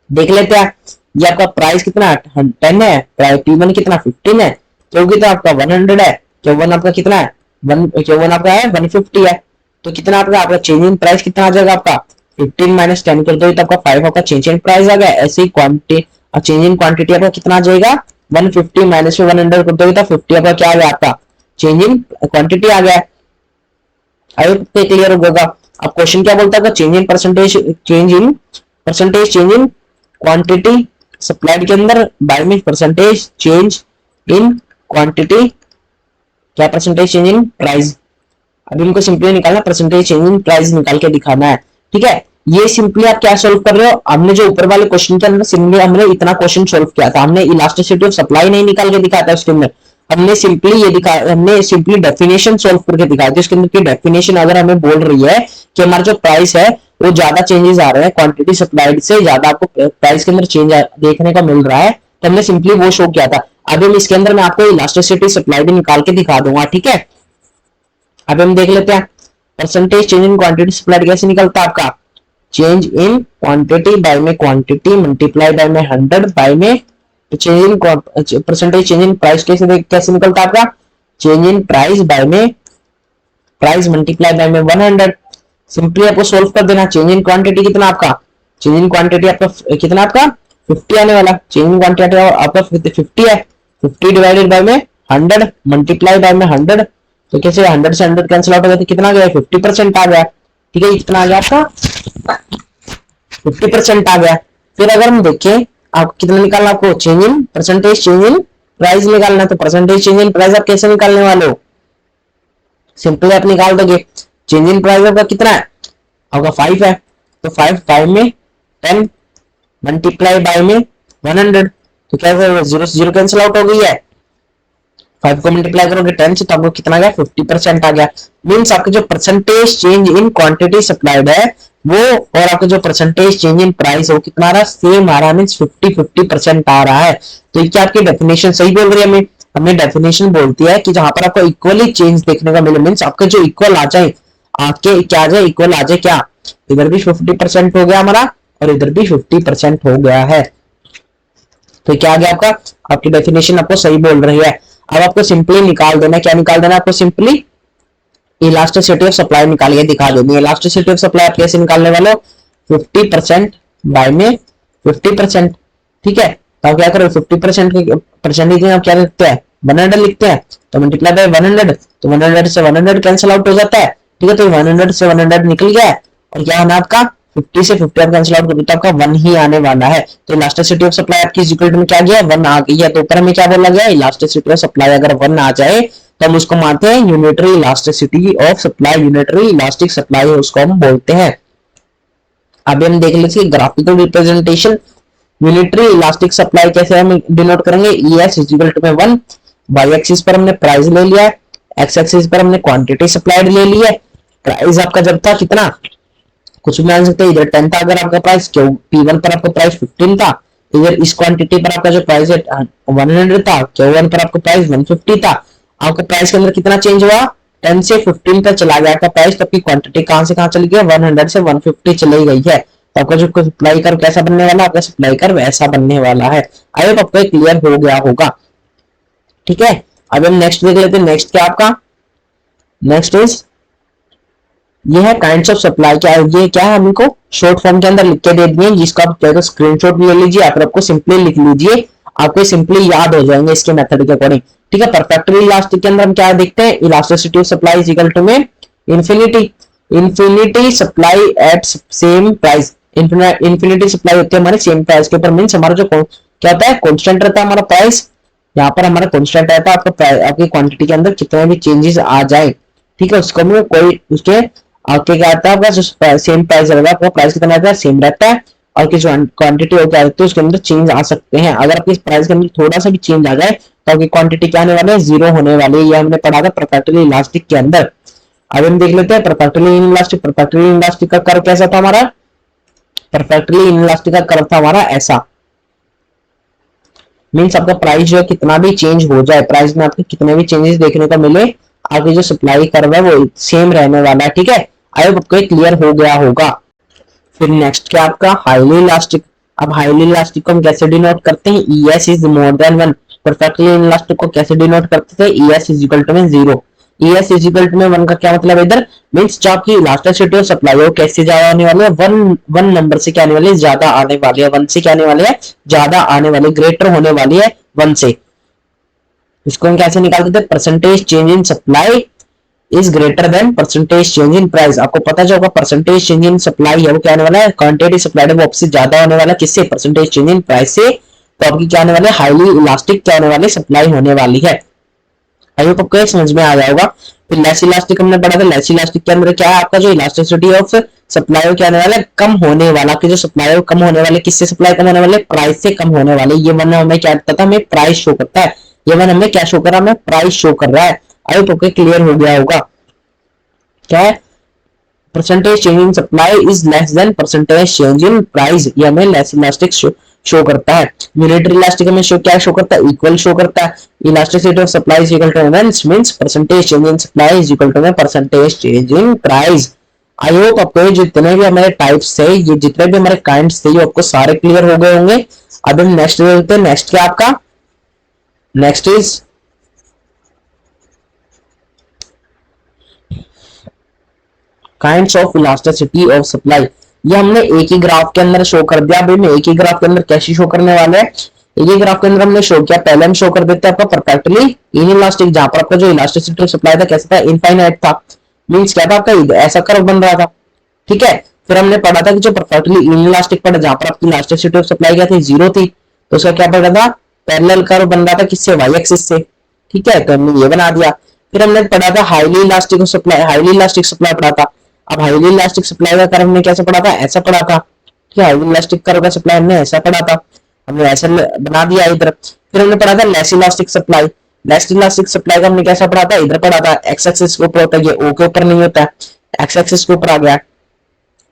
देख लेते हैं, ये आपका प्राइस कितना 10 है, प्राइस T1 कितना 15 है, क्यों कितना आपका 100 है, Q1 आपका कितना है, Q1 आपका है 150 है, तो कितना आपका चेंज इन प्राइस कितना आ जाएगा आपका 15 माइनस 10 कर दो तो आपका 5 आपका चेंज इन प्राइस आ गया। ऐसे ही क्वांटिटी चेंज इन क्वांटिटी आपका कितना आ जाएगा 150 माइनस में 100 कर दोगे तो 50 आपका क्या आ गया, आपका चेंज इन क्वांटिटी आ गया। आई होप क्लियर हो गया। अब क्वेश्चन क्या बोलता है, change in percentage change in quantity supplied के अंदर बाय में परसेंटेज चेंज इन क्वांटिटी क्या, परसेंटेज चेंज इन प्राइस। अभी इनको सिंपली निकालना, परसेंटेज चेंज इन प्राइस निकाल के दिखाना है। ठीक है, ये सिंपली आप क्या सोल्व कर रहे हो, हमने जो ऊपर वाले क्वेश्चन के अंदर सिंपली हमने इतना क्वेश्चन सोल्व किया था, हमने इलास्टिसिटी ऑफ सप्लाई नहीं निकाल के दिखाया था उसके अंदर, हमने सिंपली डेफिनेशन सोल्व करके दिखाया था। इसके अंदर की डेफिनेशन अगर हमें बोल रही है कि हमारा जो प्राइस है वो ज्यादा चेंजेस आ रहे हैं, क्वांटिटी सप्लाइड से ज्यादा आपको प्राइस के अंदर चेंज देखने का मिल रहा है, तो हमने सिंपली वो शो किया था। अभी हम इसके अंदर मैं आपको इलास्टिसिटी सप्लाई भी निकाल के दिखा दूंगा। ठीक है, अब हम देख लेते हैं percentage change in quantity supplied कैसे निकलता है आपका, चेंज इन क्वांटिटी बाय में क्वांटिटी मल्टीप्लाई बाय में 100 बाय में change in percentage change in price कैसे निकलता है आपका, चेंज इन प्राइस बाय में प्राइस मल्टीप्लाई बाय में 100। सिंपली आपको सोल्व कर देना, चेंज इन क्वांटिटी कितना आपका, चेंज इन क्वांटिटी आपका कितना आपका 50 आने वाला, चेंज इन क्वांटिटी आपका 50 है, 50 डिवाइडेड बाय में 100 मल्टीप्लाई बाय में 100, तो कैसे 100 से 100 कैंसिल आउट हो गया तो कितना आ गया 50% आ गया। ठीक है, कितना आ गया आपका 50% आ गया। फिर अगर हम देखें आप कितना निकालना, आपको change in percentage change in price निकालना है, तो परसेंटेज चेंज इन प्राइस आप कैसे निकालने वाले हो, सिंपली आप निकाल दोगे, चेंज इन प्राइस आपका कितना है, आपका 5 है, तो 5 में 10 मल्टीप्लाई बाय में 100, तो क्या 0 से 0 कैंसिल आउट हो गई है, 5 को मल्टीप्लाई करोगे 10 से तो आपको कितना गया 50% आ गया। मींस आपके जो percentage change in quantity supplied है वो और आपके जो परसेंटेज चेंज इन प्राइस है वो कितना आ रहा है, सेम आ रहा है, मींस 50% आ रहा है। तो ये क्या आपकी डेफिनेशन सही बोल रही है, हमें डेफिनेशन बोलती है कि जहां पर आपको इक्वली चेंज देखने का मिले, मींस आपके जो इक्वल आ जाए, आपके क्या आ जाए इक्वल आ जाए, क्या इधर भी 50% हो गया हमारा और इधर भी 50% हो गया है, तो क्या आ गया आपका, आपकी डेफिनेशन आपको सही बोल रही है। अब आपको सिंपली निकाल देना, क्या निकाल देना आपको, सिंपली इलास्टिसिटी ऑफ सप्लाई निकाल के दिखा देनी है। इलास्टिसिटी ऑफ सप्लाई आप कैसे निकालने वाले हो, 50% बाय में 50%। ठीक है, तो आप क्या करो 50% के परसेंटेज आप क्या लिखते हैं 100 लिखते हैं, तो मल्टीप्लाई बाय 100, तो 100 से 100 कैंसिल आउट हो जाता है, ठीक है। तो 100 से 100 निकल गया है, और क्या आना आपका 50 से 50 आप कैंसिल आउट करो तो आपका 1 ही आने वाला है। तो इलास्टिसिटी ऑफ सप्लाई आपकी इज इक्वल टू में क्या गया 1 आ गई है। तो ऊपर में क्या बोला गया इलास्टिसिटी ऑफ सप्लाई अगर 1 आ जाए तो हम उसको मानते हैं unitary elasticity of supply, unitary elastic supply उसको हम बोलते हैं। अभी हम देख लेते हैं graphical representation unitary elastic supply कैसे हम डिनोट करेंगे। ES इज इक्वल टू में 1, वाई एक्सिस पर हमने प्राइस ले लिया है, एक्स एक्सिस पर हमने क्वांटिटी सप्लाइड ले ली है। प्राइस आपका जब था कितना कुछ भी मान सकते हैं, इधर 10 था अगर आपका प्राइस, P1 पर आपका प्राइस 15 था, इधर इस क्वांटिटी पर आपका जो प्राइस है 100 था, Q1 पर आपका प्राइस 150 था। आपका प्राइस के अंदर कितना चेंज हुआ 10 से 15 तक चला गया आपका प्राइस, तो आपकी क्वांटिटी कहां से कहां चली गई 100 से 150 चली गई है। तो आपका जो सप्लाई कर कैसा बनने वाला आपका सप्लाई कर वैसा बनने वाला है। आई होप आपको क्लियर हो गया होगा, ठीक है। अब हम नेक्स्ट देख लेते हैं। नेक्स्ट क्या आपका नेक्स्ट इज ये है काइंड्स ऑफ सप्लाई। क्या है ये क्या है हमको शॉर्ट फॉर्म के अंदर लिख के दे दिए, जिसको आप चाहे तो स्क्रीनशॉट ले लीजिए, अगर आपको सिंपली लिख लीजिए, आपको सिंपली याद हो जाएंगे इसके मेथड के अकॉर्डिंग, ठीक है। परफेक्टली इलास्टिक के अंदर हम क्या देखते हैं elasticity of supply is equal to में infinity supply at same price. Infinity supply होती है हमारे सेम प्राइस के ऊपर, मींस हमारा जो क्या होता है कांस्टेंट रहता है हमारा प्राइस, यहाँ पर हमारा कांस्टेंट रहता है आपका आपकी क्वांटिटी के अंदर कितने भी चेंजेस आ जाए, ठीक है, उसको में कोई उसके आपके क्या आता है आपका जो सेम प्राइस रहेगा आपका प्राइस कितना रहता है सेम रहता है, और की जो क्वांटिटी होती है उसके अंदर चेंज आ सकते हैं। अगर आपके प्राइस के अंदर थोड़ा सा भी चेंज आ जाए तो आपकी क्वांटिटी क्या आने वाली है जीरो होने वाली है। ये हमने पढ़ा था परफेक्टली इलास्टिक के अंदर। अब हम देख लेते हैं परफेक्टली इनइलास्टिक। परफेक्टली इनइलास्टिक का कर्व कैसा था हमारा, परफेक्टली इनइलास्टिक का कर्व था हमारा ऐसा, मींस आपका प्राइस जो है कितना भी चेंज हो जाए, प्राइस में आपको कितने भी चेंजेस देखने को मिले, आपकी जो सप्लाई कर्व है वो सेम रहने वाला है, ठीक है। आई होप आपको क्लियर हो गया होगा। फिर नेक्स्ट क्या आपका हाईली इलास्टिक। अब हाईली इलास्टिक को हम कैसे डिनोट करते हैं, ES is more than 1। Perfectly elastic को कैसे डिनोट करते थे, ES इज इक्वल टू में 0। ES इज इक्वल टू में 1 का क्या मतलब है इधर, मींस जो आपकी इलास्टिसिटी ऑफ सप्लाई है वो कैसे ज्यादा आने वाली है, 1 नंबर से क्या आने वाली है ज्यादा आने वाली है, 1 से क्या आने वाले है ज्यादा आने वाली, ग्रेटर होने वाली है 1 से। इसको हम कैसे निकालते थे, percentage change in supply is greater than percentage change in price. आपको पता जो होगा परसेंटेज चेंज इन सप्लाई है वो क्या आने वाला है, क्वांटिटी सप्लाइड है वो आपसे ज्यादा होने वाला है, किससे परसेंटेज चेंज इन प्राइस से। तो आपकी क्या आने वाले हाईली इलास्टिक क्या होने वाली सप्लाई होने वाली है। आई होप आपको समझ में आ जाएगा। फिर लेस इलास्टिक हमने पढ़ा था, लेस इलास्टिक के अंदर क्या है आपका जो इलास्टिसिटी ऑफ सप्लाई क्या आने वाला है कम होने वाला, कि जो सप्लाई है कम होने वाले, किससे सप्लाई कम होने वाले प्राइस से कम होने वाले। ये वन हमें क्या करता था हमें प्राइस शो करता है, ये वन हमें क्या शो कर रहा है हमें प्राइस शो कर रहा है। आई होप आपको क्लियर हो गया होगा। क्या है percentage change in supply is less than percentage change in price, ये हमें लेस इलास्टिक शो करता है। यूनिटरी इलास्टिक में क्या शो करता है इक्वल शो करता है। Elasticity of supply is equal to means percentage change in supply is equal to percentage change in price. I hope आपको जितने भी हमारे टाइप्स थे, ये जितने भी हमारे काइंड्स थे, ये आपको सारे क्लियर हो गए होंगे। अब हम नेक्स्ट देखते हैं। नेक्स्ट क्या आपका next is kinds of elasticity of supply. ये हमने एक ही ग्राफ के अंदर शो कर दिया। अभी मैं एक ही ग्राफ के अंदर कैसे शो करने वाले हैं, एक ही ग्राफ के अंदर हमने शो किया। पहले हम शो कर देते हैं आपका परफेक्टली इनइलास्टिक, जहां पर आपका जो इलास्टिसिटी ऑफ सप्लाई था कैसा था इनफाइनाइट था, मींस क्या था आपका ऐसा कर्व बन रहा था, ठीक है। फिर हमने पढ़ा था कि जो परफेक्टली इनइलास्टिक पड़ा जहां पर आपकी इलास्टिसिटी ऑफ सप्लाई क्या थी जीरो थी, तो उसका क्या पड़ा था पैरेलल कर्व बन रहा था किससे वाई एक्सिस से, ठीक है। तो हमने ये बना दिया। फिर हमने पढ़ा था highly elastic supply, highly elastic supply पढ़ा था। अब हाईली इलास्टिक सप्लाई का कर्व हमने कैसे पढ़ा था ऐसा पढ़ा था, कि हाईली इलास्टिक कर्व का सप्लाई हमने ऐसा पढ़ा था, हमने ऐसा बना दिया इधर। फिर हमने पढ़ा था less elastic supply, less elastic supply का हमने कैसा पढ़ा था इधर पढ़ा था, एक्स एक्सिस के ऊपर होता है, ये ओ के ऊपर नहीं होता है, एक्स एक्सिस के ऊपर आ गया।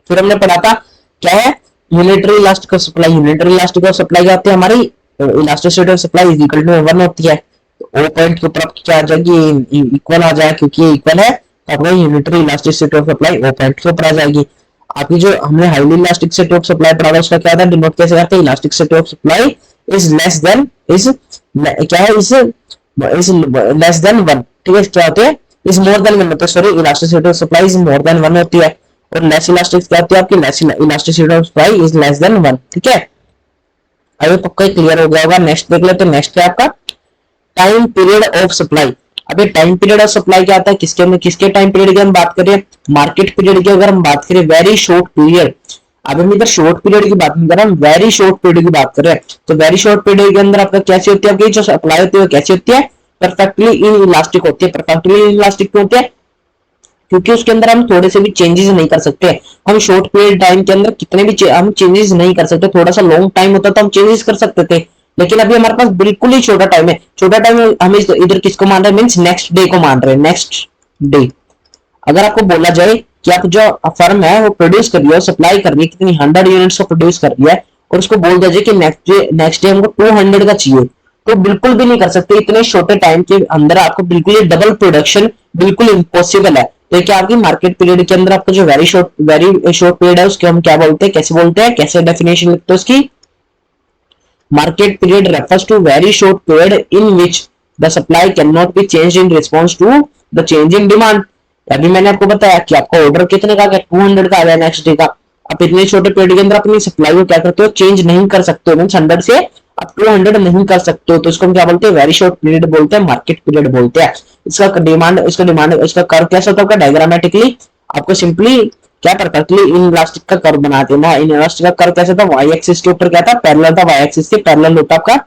फिर हमने पढ़ा था क्या है unitary elastic supply, unitary elastic supply क्या होती है हमारी elasticity of supply is equal to 1 होती है। ओ पॉइंट के ऊपर क्या आ जाएगी इक्वल आ जाए, क्योंकि ये इक्वल है तो आपका unitary elasticity of supply O point के ऊपर आ जाएगी। आपकी जो हमने हाईली इलास्टिसिटी ऑफ सप्लाई पढ़ा था उसका क्या था डिनोट कैसे करते हैं, elasticity of supply is less than is क्या है इज लेस देन 1, ठीक है। क्या होते हैं इज मोर देन 1 होता है, sorry elasticity of supply is more than 1 होती है, और लेस इलास्टिक क्या होती है आपकी less elasticity of supply is less than 1, ठीक है। अभी पक्का क्लियर हो गया होगा। नेक्स्ट देख लेते हैं। नेक्स्ट है आपका टाइम पीरियड ऑफ सप्लाई। अभी टाइम पीरियड ऑफ सप्लाई क्या आता है, किसके में किसके टाइम पीरियड की हम बात करें, मार्केट पीरियड की अगर हम बात करें, वेरी शॉर्ट पीरियड। अब हम इधर शॉर्ट पीरियड की बात नहीं कर रहे, हम वेरी शॉर्ट पीरियड की बात कर रहे हैं। तो वेरी शॉर्ट पीरियड के अंदर आपका कैसी होती है, आपकी जो सप्लाई होती है वो कैसी होती है, परफेक्टली इन इलास्टिक होती है। परफेक्टली इन इलास्टिक क्यों होती है, क्योंकि उसके अंदर हम थोड़े से भी चेंजेस नहीं कर सकते। हम शॉर्ट पीरियड टाइम के अंदर कितने भी हम चेंजेस नहीं कर सकते। थोड़ा सा लॉन्ग टाइम होता तो हम चेंजेस कर सकते थे, लेकिन अभी हमारे पास बिल्कुल ही छोटा टाइम है। छोटा टाइम हम इधर किसको मान रहे हैं, मींस नेक्स्ट डे को मान रहे हैं, नेक्स्ट डे। अगर आपको बोला जाए कि आप जो फर्म है वो प्रोड्यूस कर रही है, सप्लाई कर रही है, कितनी 100 यूनिट्स को प्रोड्यूस कर रही है, और उसको बोल दिया जाए कि नेक्स्ट डे हमको 200 का चाहिए, तो बिल्कुल भी नहीं कर सकते। इतने छोटे टाइम के अंदर आपको बिल्कुल डबल प्रोडक्शन बिल्कुल इम्पॉसिबल है। तो क्या आपकी मार्केट पीरियड के अंदर आपका जो वेरी शॉर्ट पीरियड है उसके हम क्या बोलते हैं, कैसे बोलते हैं, कैसे डेफिनेशन लिखते हैं उसकी, market period refers to very short period in which the supply cannot be changed in response to the changing demand। अभी मैंने आपको बताया कि आपका ऑर्डर कितने का, 200 का आ गया नेक्स्ट डे का। आप इतने छोटे पीरियड के अंदर अपनी सप्लाई को क्या करते हो, चेंज नहीं कर सकते हो। मींस 100 से आप 200 नहीं कर सकते हो, तो इसको हम क्या बोलते हैं, वेरी शॉर्ट पीरियड बोलते हैं, मार्केट पीरियड बोलते हैं। इसका कर्व कैसा होता है डायग्रामेटिकली, आपको सिंपली क्या परफेक्टली इन इलास्टिक का कर्व बना देना। इन इलास्टिक का कर्व कैसा था, वाई एक्सिस के ऊपर क्या था, पैरेलल था, वाई एक्सिस के पैरेलल होता आपका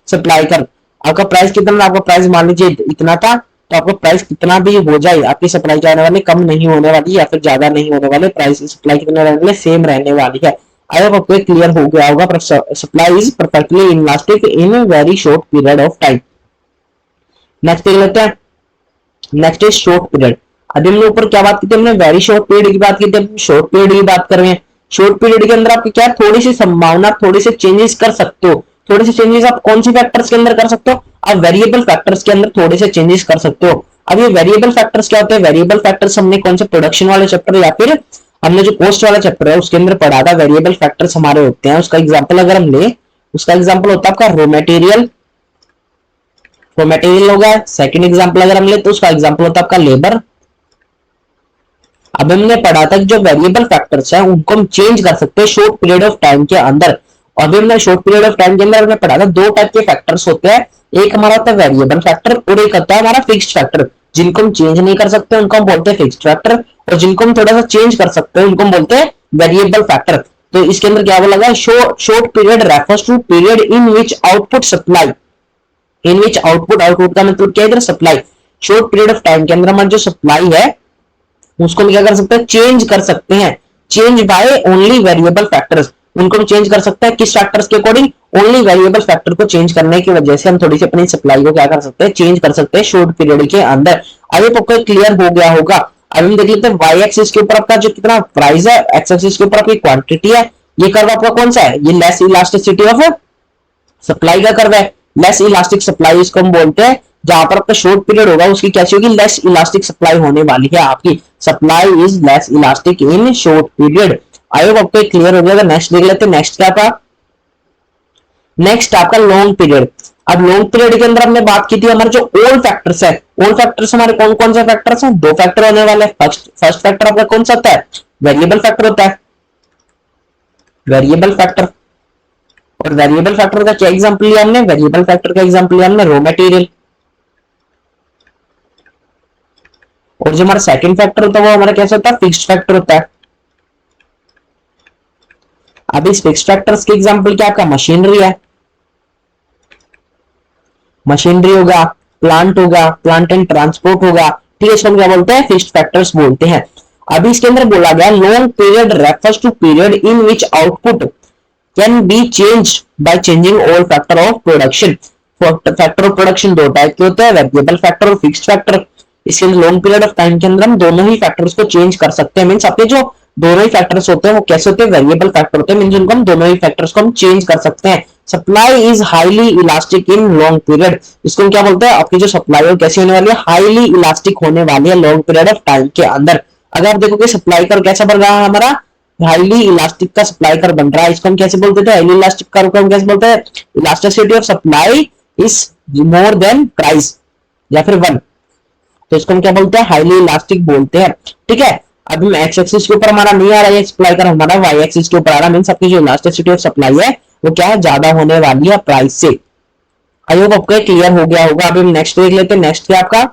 सप्लाई कर्व। आपका प्राइस कितना, आपका प्राइस मान लीजिए इतना था, तो आपका प्राइस कितना भी हो जाए, आपकी सप्लाई क्या होने वाली, कम नहीं होने वाली या फिर ज्यादा नहीं होने वाले, प्राइस सप्लाई कितने रहने वाले, सेम रहने वाली है। आई होप आपको क्लियर हो गया होगा। Supply is perfectly elastic in very short period of time. Next देख लेते हैं। Next is short period. अभी हमने ऊपर क्या बात की थी, हमने वेरी शॉर्ट पीरियड की बात की थी, शॉर्ट पीरियड की बात कर रहे हैं। शॉर्ट पीरियड के अंदर आपकी क्या थोड़ी सी संभावना, थोड़ी से चेंजेस कर सकते हो। थोड़े से चेंजेस आप कौन सी फैक्टर्स के अंदर कर सकते हो, आप वेरिएबल फैक्टर्स के अंदर थोड़े से चेंजेस कर सकते हो। अब ये वेरिएबल फैक्टर्स क्या होते हैं, वेरिएबल फैक्टर्स हमने कौन से प्रोडक्शन वाले चैप्टर या फिर हमने जो कॉस्ट वाला चैप्टर है उसके अंदर पढ़ा था। वेरिएबल फैक्टर्स हमारे होते हैं, उसका एग्जाम्पल अगर हम ले, उसका एग्जाम्पल होता है आपका रॉ मटेरियल होगा। सेकंड एग्जांपल अगर हम ले तो उसका एग्जांपल होता है आपका लेबर। अब हमने पढ़ा था कि जो वेरिएबल फैक्टर्स हैं उनको हम चेंज कर सकते हैं शॉर्ट पीरियड ऑफ टाइम के अंदर। अभी हमने शॉर्ट पीरियड ऑफ टाइम के अंदर हमने पढ़ा था दो टाइप के फैक्टर्स होते हैं, एक हमारा होता है वेरिएबल फैक्टर और एक होता है हमारा फिक्स्ड फैक्टर। जिनको हम चेंज नहीं कर सकते उनको हम बोलते हैं फिक्स्ड फैक्टर, और जिनको हम थोड़ा सा चेंज कर सकते हैं उनको हम बोलते हैं वेरिएबल फैक्टर। तो इसके अंदर क्या बोला गया, short period refers to period in which output supply, in which output का मतलब क्या है, इधर supply. Short period of time के अंदर हमारी जो सप्लाई है उसको हम क्या कर सकते हैं, चेंज कर सकते हैं। Change by only variable factors, उनको हम चेंज कर सकते हैं किस फैक्टर्स के अकॉर्डिंग, ओनली वेरिएबल फैक्टर को चेंज करने की वजह से हम थोड़ी सी अपनी सप्लाई को क्या कर सकते हैं, चेंज कर सकते हैं शॉर्ट पीरियड के अंदर। अब आपको क्लियर हो गया होगा। अब हम देख लेते हैं वाई एक्सिस के ऊपर आपका जो कितना प्राइस है, एक्स एक्सिस के ऊपर आपकी क्वांटिटी है। ये कर्व आपका कौन सा है, ये लेस इलास्टिसिटी ऑफ सप्लाई का कर्व है। लेस इलास्टिक सप्लाई इसको हम बोलते हैं। जहां पर आपका शॉर्ट पीरियड होगा उसकी कैसी होगी, लेस इलास्टिक सप्लाई होने वाली है। आपकी supply is less elastic in short period. I hope आपको क्लियर हो गया। नेक्स्ट देख लेते हैं। नेक्स्ट क्या था, नेक्स्ट आपका लॉन्ग पीरियड। अब लॉन्ग पीरियड के अंदर हमने बात की थी हमारे जो ओल्ड फैक्टर्स है, ओल्ड फैक्टर्स हमारे कौन कौन से फैक्टर्स हैं, दो फैक्टर होने वाले। फर्स्ट फैक्टर आपका कौन सा होता है, वेरिएबल फैक्टर होता है, वेरिएबल फैक्टर। और वेरिएबल फैक्टर का क्या एग्जांपल लिया हमने, वेरिएबल फैक्टर का एग्जांपल लिया हमने रॉ मटेरियल। और जो हमारा सेकंड फैक्टर होता है वो हमारा कैसा होता है, फिक्स्ड फैक्टर होता है। अब इस फिक्स्ड फैक्टर्स के एग्जांपल क्या, आपका मशीनरी है, मशीनरी होगा, प्लांट होगा, प्लांट एंड ट्रांसपोर्ट होगा। ठीक है, इसको हम क्या बोलते हैं, फिक्स्ड फैक्टर्स बोलते हैं। अभी इसके अंदर बोला गया long period refers to period in which output can be change by changing all factor of production. Factor of production दो टाइप के होते हैं, वेरिएबल फैक्टर और फिक्स्ड फैक्टर। इसके अंदर लॉन्ग पीरियड ऑफ टाइम के अंदर हम दोनों ही फैक्टर्स को चेंज कर सकते हैं। मींस आपके जो दोनों ही फैक्टर्स होते हैं वो कैसे होते हैं, वेरिएबल फैक्टर होते हैं। मींस उनको हम दोनों ही फैक्टर्स को हम चेंज कर सकते हैं। Supply is highly elastic in long period. इसको हम क्या बोलते हैं, आपकी जो सप्लाई है कैसी होने वाली है, हाईली इलास्टिक होने वाली है लॉन्ग पीरियड ऑफ टाइम के अंदर। अगर आप देखोगे सप्लाई कर्व कैसा बन रहा है हमारा, हाईली इलास्टिक का सप्लाई कर्व बन रहा है। इसको हम कैसे बोलते थे, हाईली इलास्टिक कर्व को हम कैसे बोलते हैं, elasticity of supply is more than price या फिर 1। तो इसको हम क्या बोलते हैं, हाईली इलास्टिक बोलते हैं। ठीक है, अभी एक्स एक्सिस के ऊपर हमारा नहीं आ रहा है सप्लाई कर्व, हमारा वाई एक्सिस के ऊपर आ रहा है। मींस आपकी जो इलास्टिसिटी ऑफ सप्लाई है वो क्या है, ज्यादा होने वाली है प्राइस से। आई होप आपको क्लियर हो गया होगा। अभी हम नेक्स्ट देख लेते हैं। नेक्स्ट क्या आपका,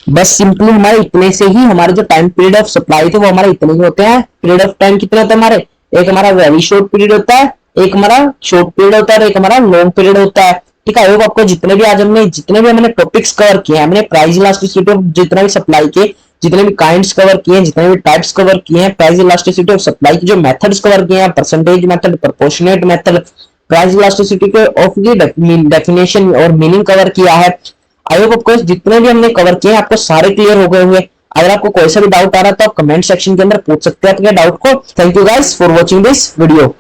बस सिंपली हमारे इतने से ही हमारे जो टाइम पीरियड ऑफ सप्लाई थे वो हमारे इतने ही होते हैं। पीरियड ऑफ टाइम कितने होते हैं हमारे, एक हमारा वेरी शॉर्ट पीरियड होता है, एक हमारा शॉर्ट पीरियड होता है और एक हमारा लॉन्ग पीरियड होता है। ठीक है, आपको जितने भी आज हमने जितने भी हमने टॉपिक्स कवर किए हैं, हमने प्राइस इलास्टिसिटी ऑफ जितने भी सप्लाई के जितने भी काइंड्स कवर किए हैं, जितने भी टाइप्स कवर किए हैं, प्राइस इलास्टिसिटी ऑफ सप्लाई के जो मेथड्स कवर किए हैं, percentage method, proportionate method, price elasticity के ऑफ की डेफिनेशन और मीनिंग कवर किया है। आई होप आपको जितने भी हमने कवर किए आपको सारे क्लियर हो गए होंगे। अगर आपको कोई सा भी डाउट आ रहा है तो आप कमेंट सेक्शन के अंदर पूछ सकते हैं अपने डाउट को। Thank you guys for watching this video.